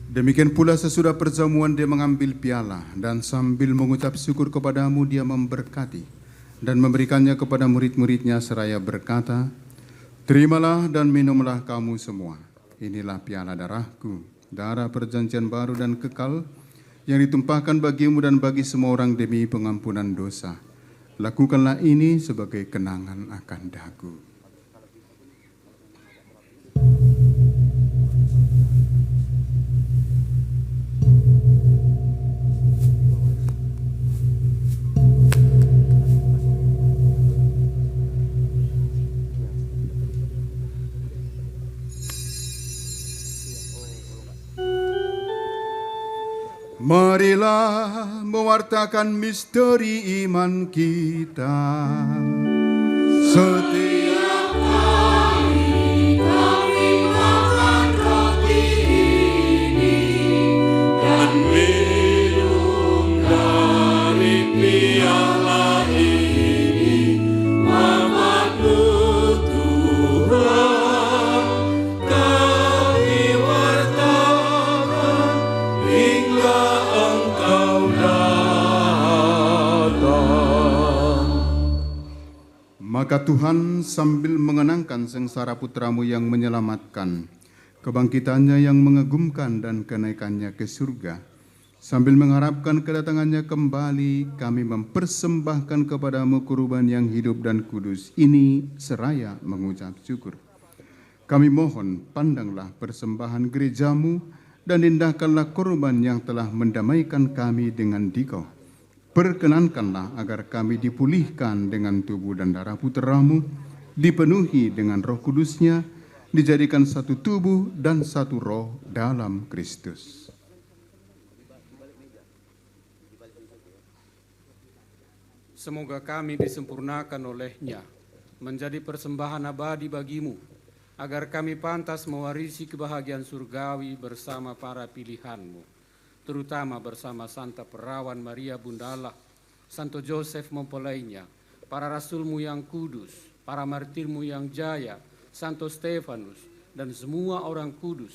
Demikian pula sesudah perjamuan dia mengambil piala dan sambil mengucap syukur kepadamu dia memberkati dan memberikannya kepada murid-muridnya seraya berkata, "Terimalah dan minumlah kamu semua. Inilah piala darahku, darah perjanjian baru dan kekal yang ditumpahkan bagimu dan bagi semua orang demi pengampunan dosa. Lakukanlah ini sebagai kenangan akan daku." Marilah mewartakan misteri iman kita. Setiap kali kami makan roti ini dan minum dari piala ini, Bapa-Mu Tuhan, kami wartakan hingga Maka Tuhan sambil mengenangkan sengsara putramu yang menyelamatkan, kebangkitannya yang mengagumkan dan kenaikannya ke surga, sambil mengharapkan kedatangannya kembali, kami mempersembahkan kepadamu kurban yang hidup dan kudus ini seraya mengucap syukur. Kami mohon pandanglah persembahan gerejamu dan indahkanlah korban yang telah mendamaikan kami dengan Dikau. Perkenankanlah agar kami dipulihkan dengan tubuh dan darah putramu, dipenuhi dengan Roh Kudusnya, dijadikan satu tubuh dan satu roh dalam Kristus. Semoga kami disempurnakan oleh-Nya, menjadi persembahan abadi bagimu, agar kami pantas mewarisi kebahagiaan surgawi bersama para pilihan-Mu, terutama bersama Santa Perawan Maria Bunda Allah, Santo Joseph mempelainya, para rasul-Mu yang kudus, para martir-Mu yang jaya, Santo Stefanus, dan semua orang kudus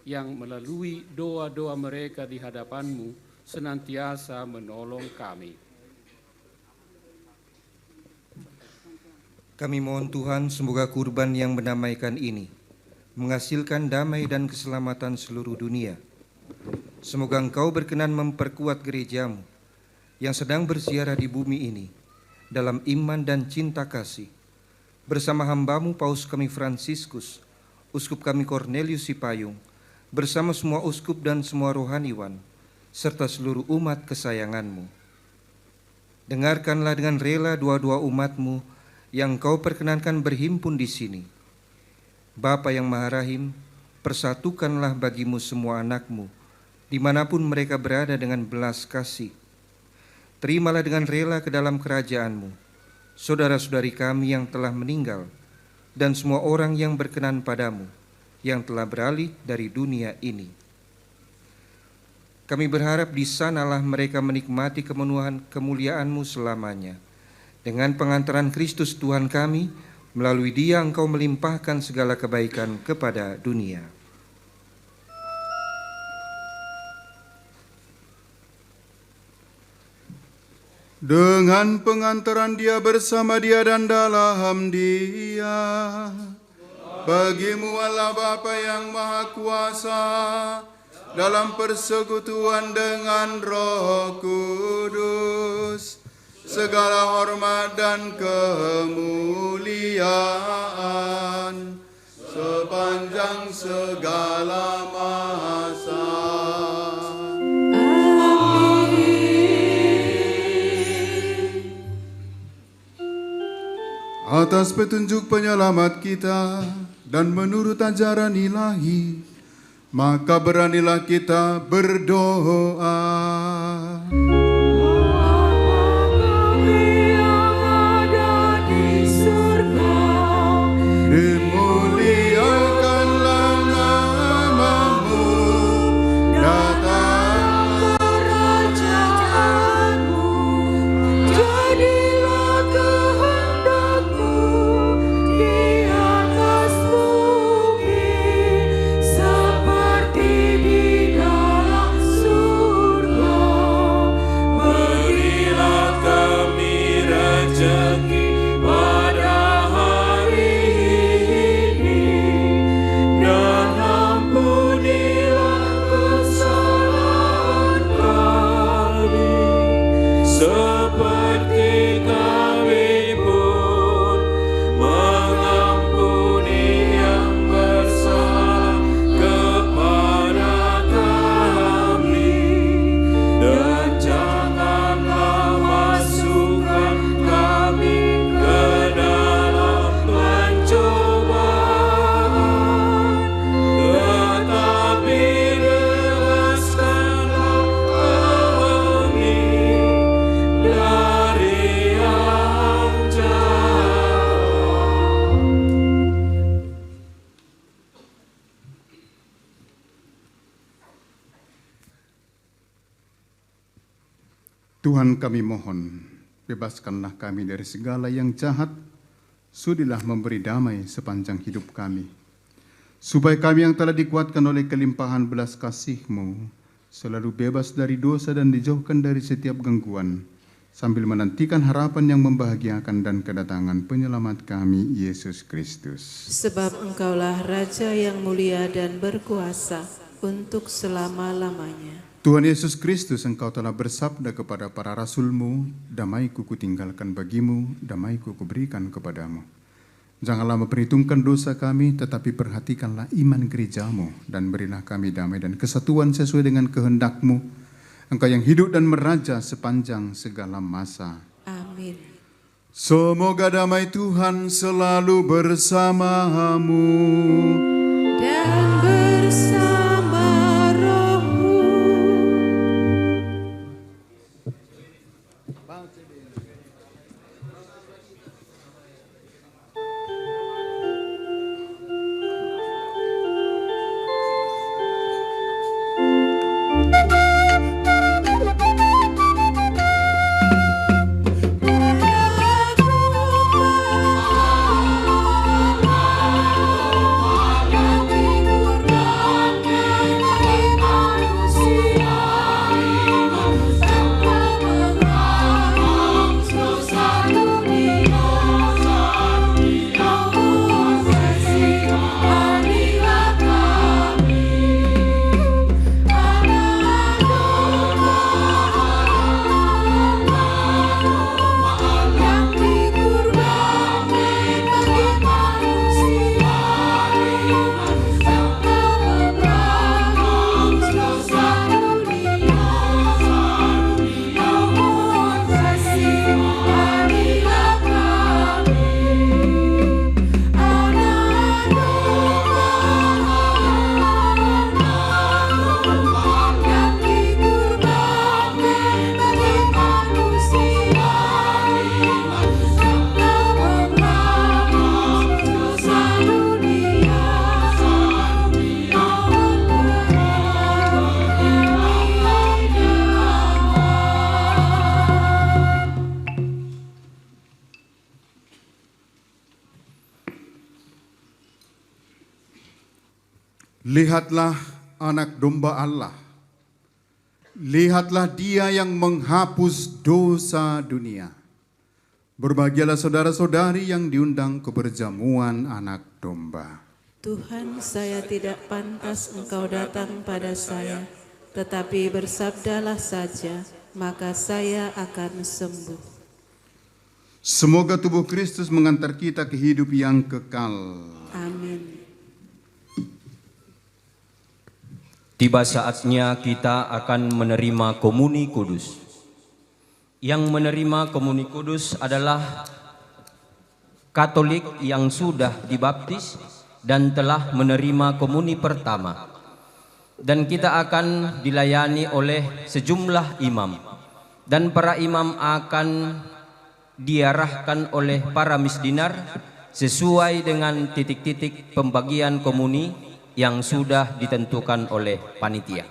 yang melalui doa-doa mereka di hadapan-Mu senantiasa menolong kami. Kami mohon Tuhan, semoga kurban yang mendamaikan ini menghasilkan damai dan keselamatan seluruh dunia. Semoga Engkau berkenan memperkuat gereja-Mu yang sedang berziarah di bumi ini dalam iman dan cinta kasih, bersama hamba-Mu Paus kami Fransiskus, Uskup kami Cornelius Sipayung, bersama semua uskup dan semua rohaniwan, serta seluruh umat kesayangan-Mu. Dengarkanlah dengan rela doa-doa umat-Mu yang Kau perkenankan berhimpun di sini. Bapa yang Maha Rahim, persatukanlah bagimu semua anak-Mu, dimanapun mereka berada dengan belas kasih. Terimalah dengan rela ke dalam kerajaan-Mu saudara-saudari kami yang telah meninggal, dan semua orang yang berkenan padamu, yang telah beralih dari dunia ini. Kami berharap di sanalah mereka menikmati kemenuhan kemuliaan-Mu selamanya. Dengan pengantaran Kristus Tuhan kami, melalui Dia Engkau melimpahkan segala kebaikan kepada dunia. Dengan pengantaran Dia, bersama Dia dan dalam Dia, bagimu Allah Bapa yang Maha Kuasa, dalam persekutuan dengan Roh Kudus, segala hormat dan kemuliaan sepanjang segala masa. Atas petunjuk penyelamat kita dan menurut ajaran ilahi, maka beranilah kita berdoa. Bapa kami yang ada Tuhan kami mohon, bebaskanlah kami dari segala yang jahat, sudilah memberi damai sepanjang hidup kami, supaya kami yang telah dikuatkan oleh kelimpahan belas kasih-Mu, selalu bebas dari dosa dan dijauhkan dari setiap gangguan, sambil menantikan harapan yang membahagiakan dan kedatangan penyelamat kami, Yesus Kristus. Sebab Engkaulah Raja yang mulia dan berkuasa untuk selama-lamanya. Tuhan Yesus Kristus, Engkau telah bersabda kepada para rasul-Mu, damai-Ku kutinggalkan bagimu, damai-Ku kuberikan kepadamu. Janganlah memperhitungkan dosa kami, tetapi perhatikanlah iman gereja-Mu, dan berilah kami damai dan kesatuan sesuai dengan kehendak-Mu, Engkau yang hidup dan meraja sepanjang segala masa. Amin. Semoga damai Tuhan selalu bersamamu. Dan bersama rohmu. Lihatlah anak domba Allah. Lihatlah Dia yang menghapus dosa dunia. Berbahagialah saudara-saudari yang diundang ke perjamuan anak domba. Tuhan, saya tidak pantas Engkau datang pada saya, tetapi bersabdalah saja, maka saya akan sembuh. Semoga tubuh Kristus mengantar kita ke hidup yang kekal. Amin. Tiba saatnya kita akan menerima komuni kudus. Yang menerima komuni kudus adalah Katolik yang sudah dibaptis dan telah menerima komuni pertama. Dan kita akan dilayani oleh sejumlah imam. Dan para imam akan diarahkan oleh para misdinar sesuai dengan titik-titik pembagian komuni yang sudah ditentukan oleh panitia.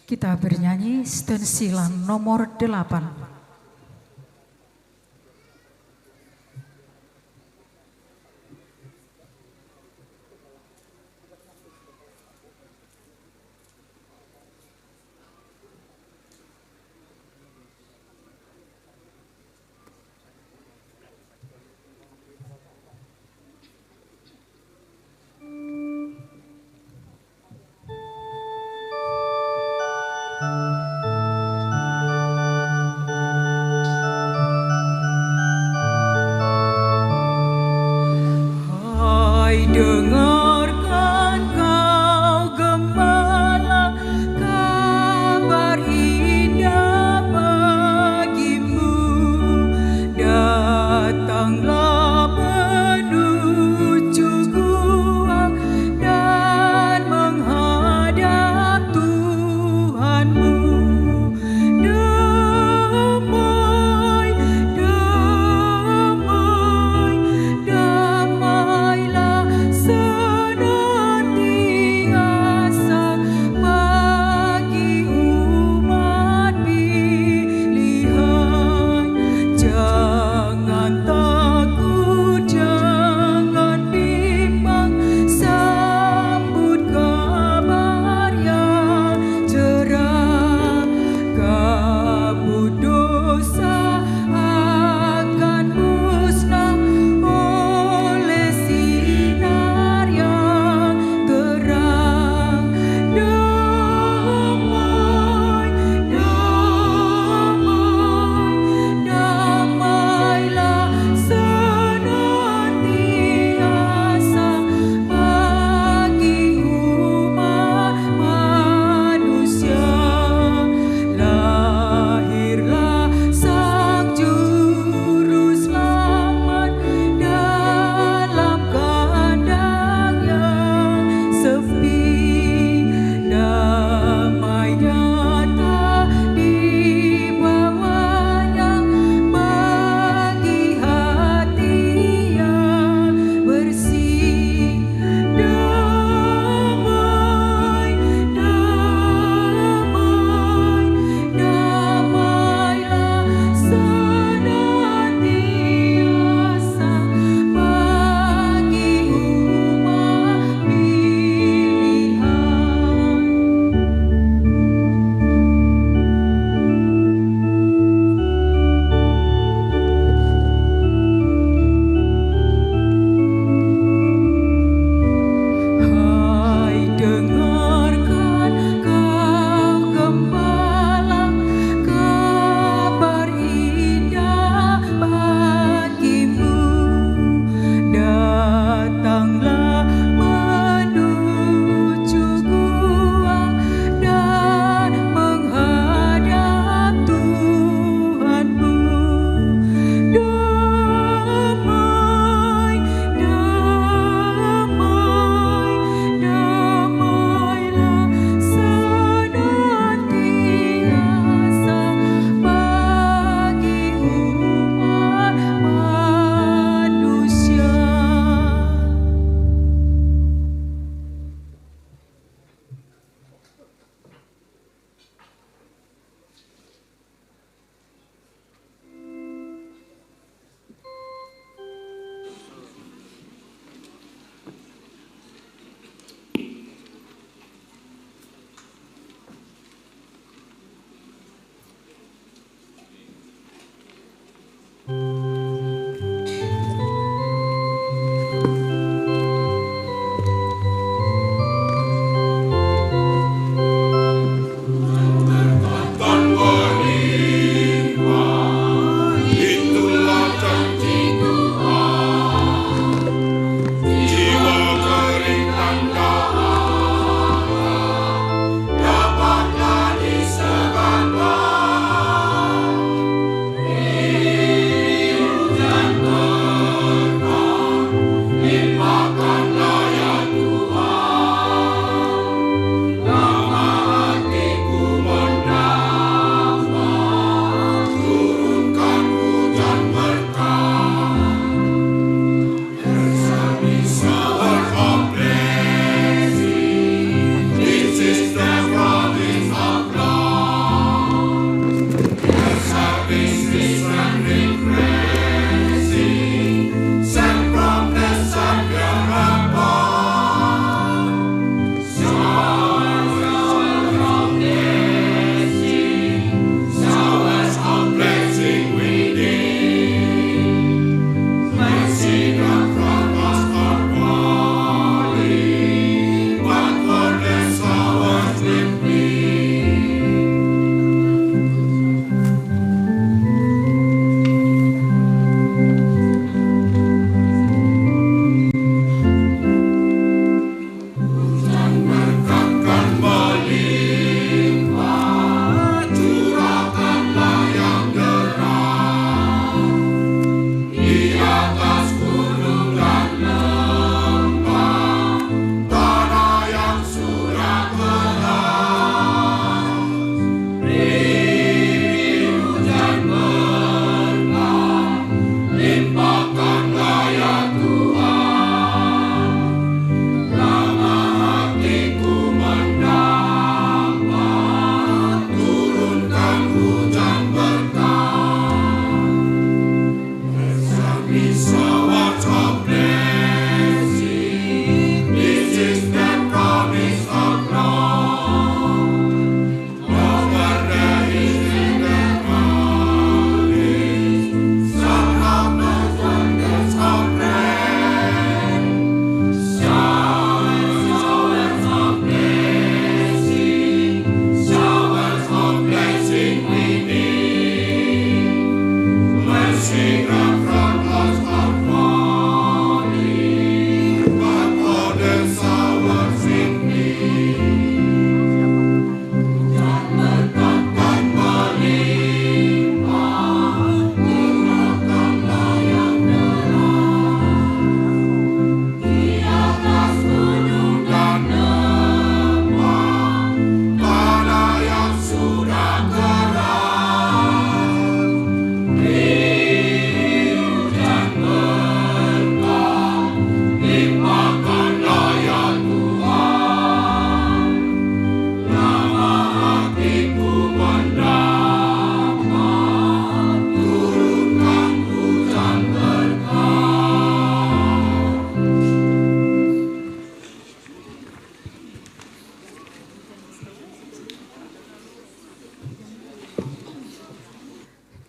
Kita bernyanyi stensilan nomor 8.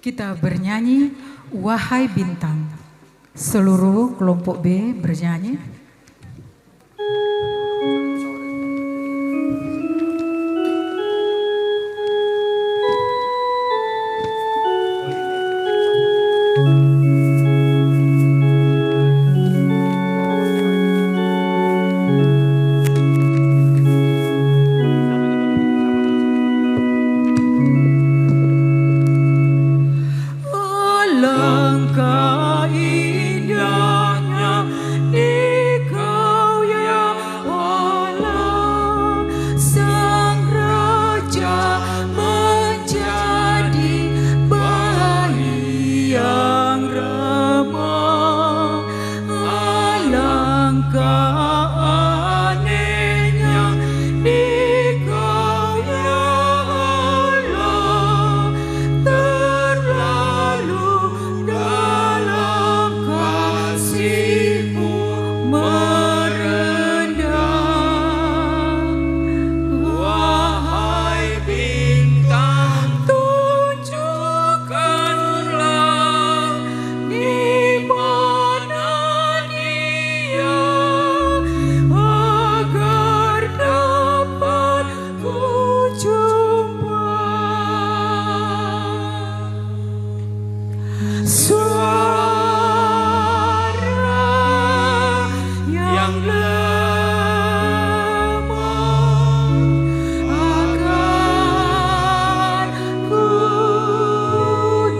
Kita bernyanyi Wahai Bintang. Seluruh kelompok B bernyanyi. Alangkah indahnya Engkau ya Allah, Sang Raja menjadi bayi yang ramah. Alangkah anehnya Engkau ya Allah, terlalu dalam kasih-Mu merendah. Wahai bintang, tunjukkanlah di mana Dia, agar dapat ku jumpa. Suara yang lemah akan ku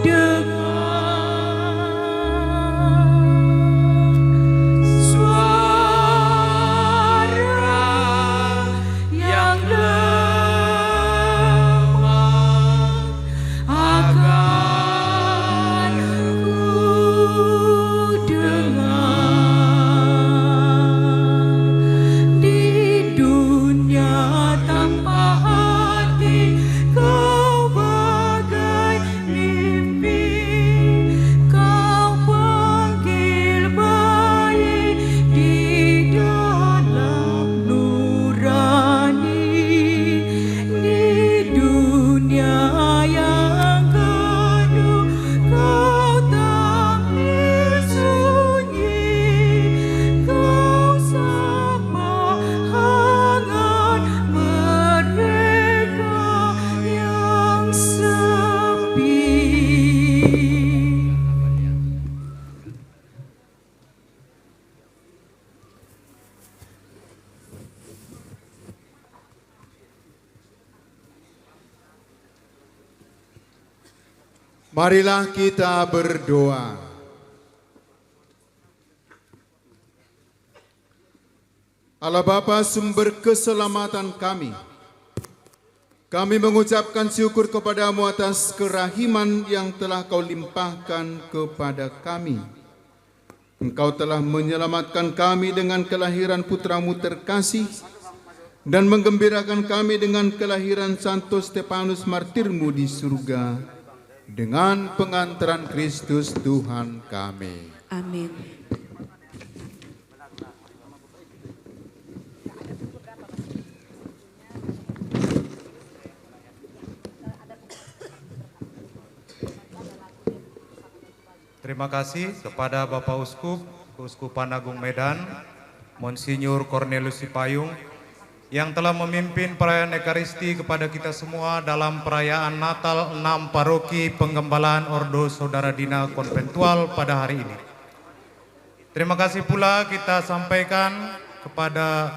dengar. Suara yang lemah akan ku dengar. Di dunia tanpa hati, Kau bagai mimpi. Kau panggil bayi di dalam nurani. Di dunia yang keduh, Kau tampil sunyi. Kau sama hangat mereka yang sepi. Marilah kita berdoa. Allah Bapa, sumber keselamatan kami mengucapkan syukur kepada-Mu atas kerahiman yang telah Kau limpahkan kepada kami. Engkau telah menyelamatkan kami dengan kelahiran putra-Mu terkasih dan menggembirakan kami dengan kelahiran Santo Stefanus martirmu di surga dengan pengantaran Kristus Tuhan kami. Amin. Terima kasih kepada Bapak Uskup, Keuskupan Agung Medan, Monsinyur Cornelius Sipayung, yang telah memimpin perayaan Ekaristi kepada kita semua dalam perayaan Natal 6 Paroki Penggembalaan Ordo Saudara Dina Konventual pada hari ini. Terima kasih pula kita sampaikan kepada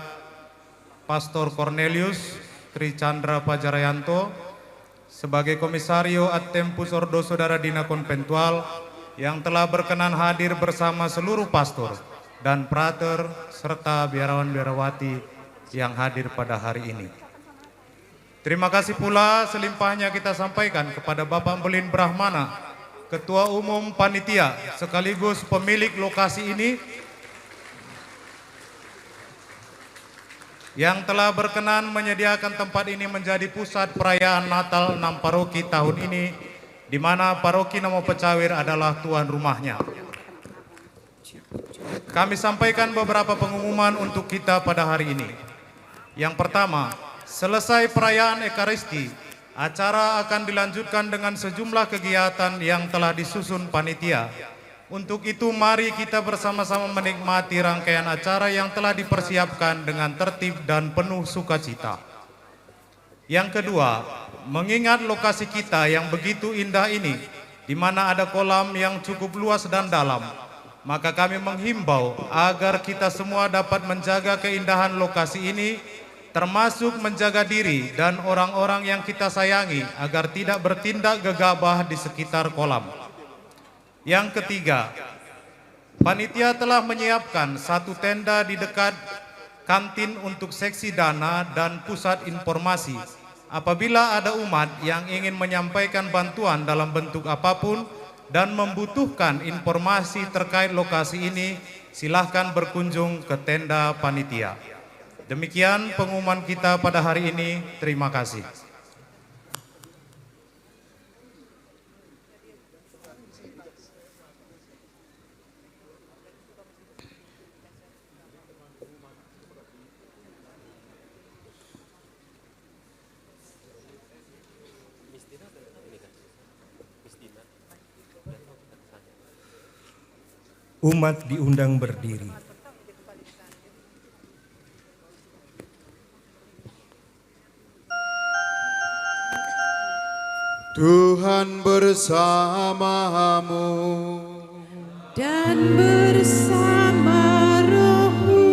Pastor Cornelius Tri Chandra Pajarayanto sebagai Komisario ad Tempus Ordo Saudara Dina Konventual yang telah berkenan hadir bersama seluruh pastor dan prater serta biarawan-biarawati yang hadir pada hari ini. Terima kasih pula selimpahnya kita sampaikan kepada Bapak Belin Brahmana, Ketua Umum Panitia sekaligus pemilik lokasi ini, yang telah berkenan menyediakan tempat ini menjadi pusat perayaan Natal 6 Paroki tahun ini, di mana Paroki Namo Pecawir adalah tuan rumahnya. Kami sampaikan beberapa pengumuman untuk kita pada hari ini. Yang pertama, selesai perayaan Ekaristi, acara akan dilanjutkan dengan sejumlah kegiatan yang telah disusun panitia. Untuk itu mari kita bersama-sama menikmati rangkaian acara yang telah dipersiapkan dengan tertib dan penuh sukacita. Yang kedua, mengingat lokasi kita yang begitu indah ini, di mana ada kolam yang cukup luas dan dalam, maka kami menghimbau agar kita semua dapat menjaga keindahan lokasi ini, termasuk menjaga diri dan orang-orang yang kita sayangi agar tidak bertindak gegabah di sekitar kolam. Yang ketiga, panitia telah menyiapkan satu tenda di dekat kantin untuk seksi dana dan pusat informasi. Apabila ada umat yang ingin menyampaikan bantuan dalam bentuk apapun dan membutuhkan informasi terkait lokasi ini, silahkan berkunjung ke tenda panitia. Demikian pengumuman kita pada hari ini. Terima kasih. Umat diundang berdiri. Tuhan bersamamu dan bersama rohmu.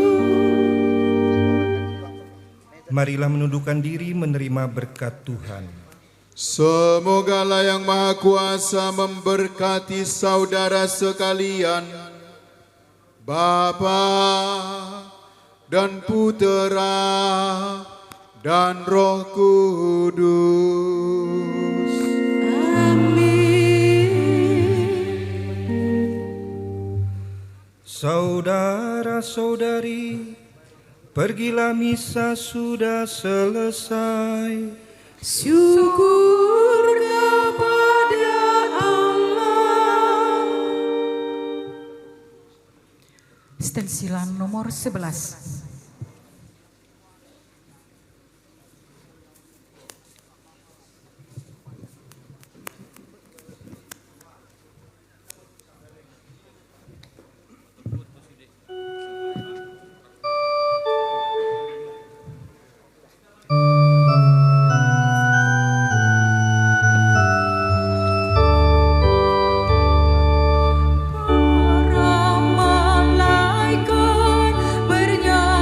Marilah menundukkan diri menerima berkat Tuhan. Semoga Allah yang Maha Kuasa memberkati saudara sekalian, Bapa dan Putera dan Roh Kudus. Saudara-saudari, pergilah misa sudah selesai. Syukur kepada Allah. Stensilan nomor 11. Para malaikat bernyanyi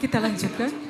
kita lanjutkan.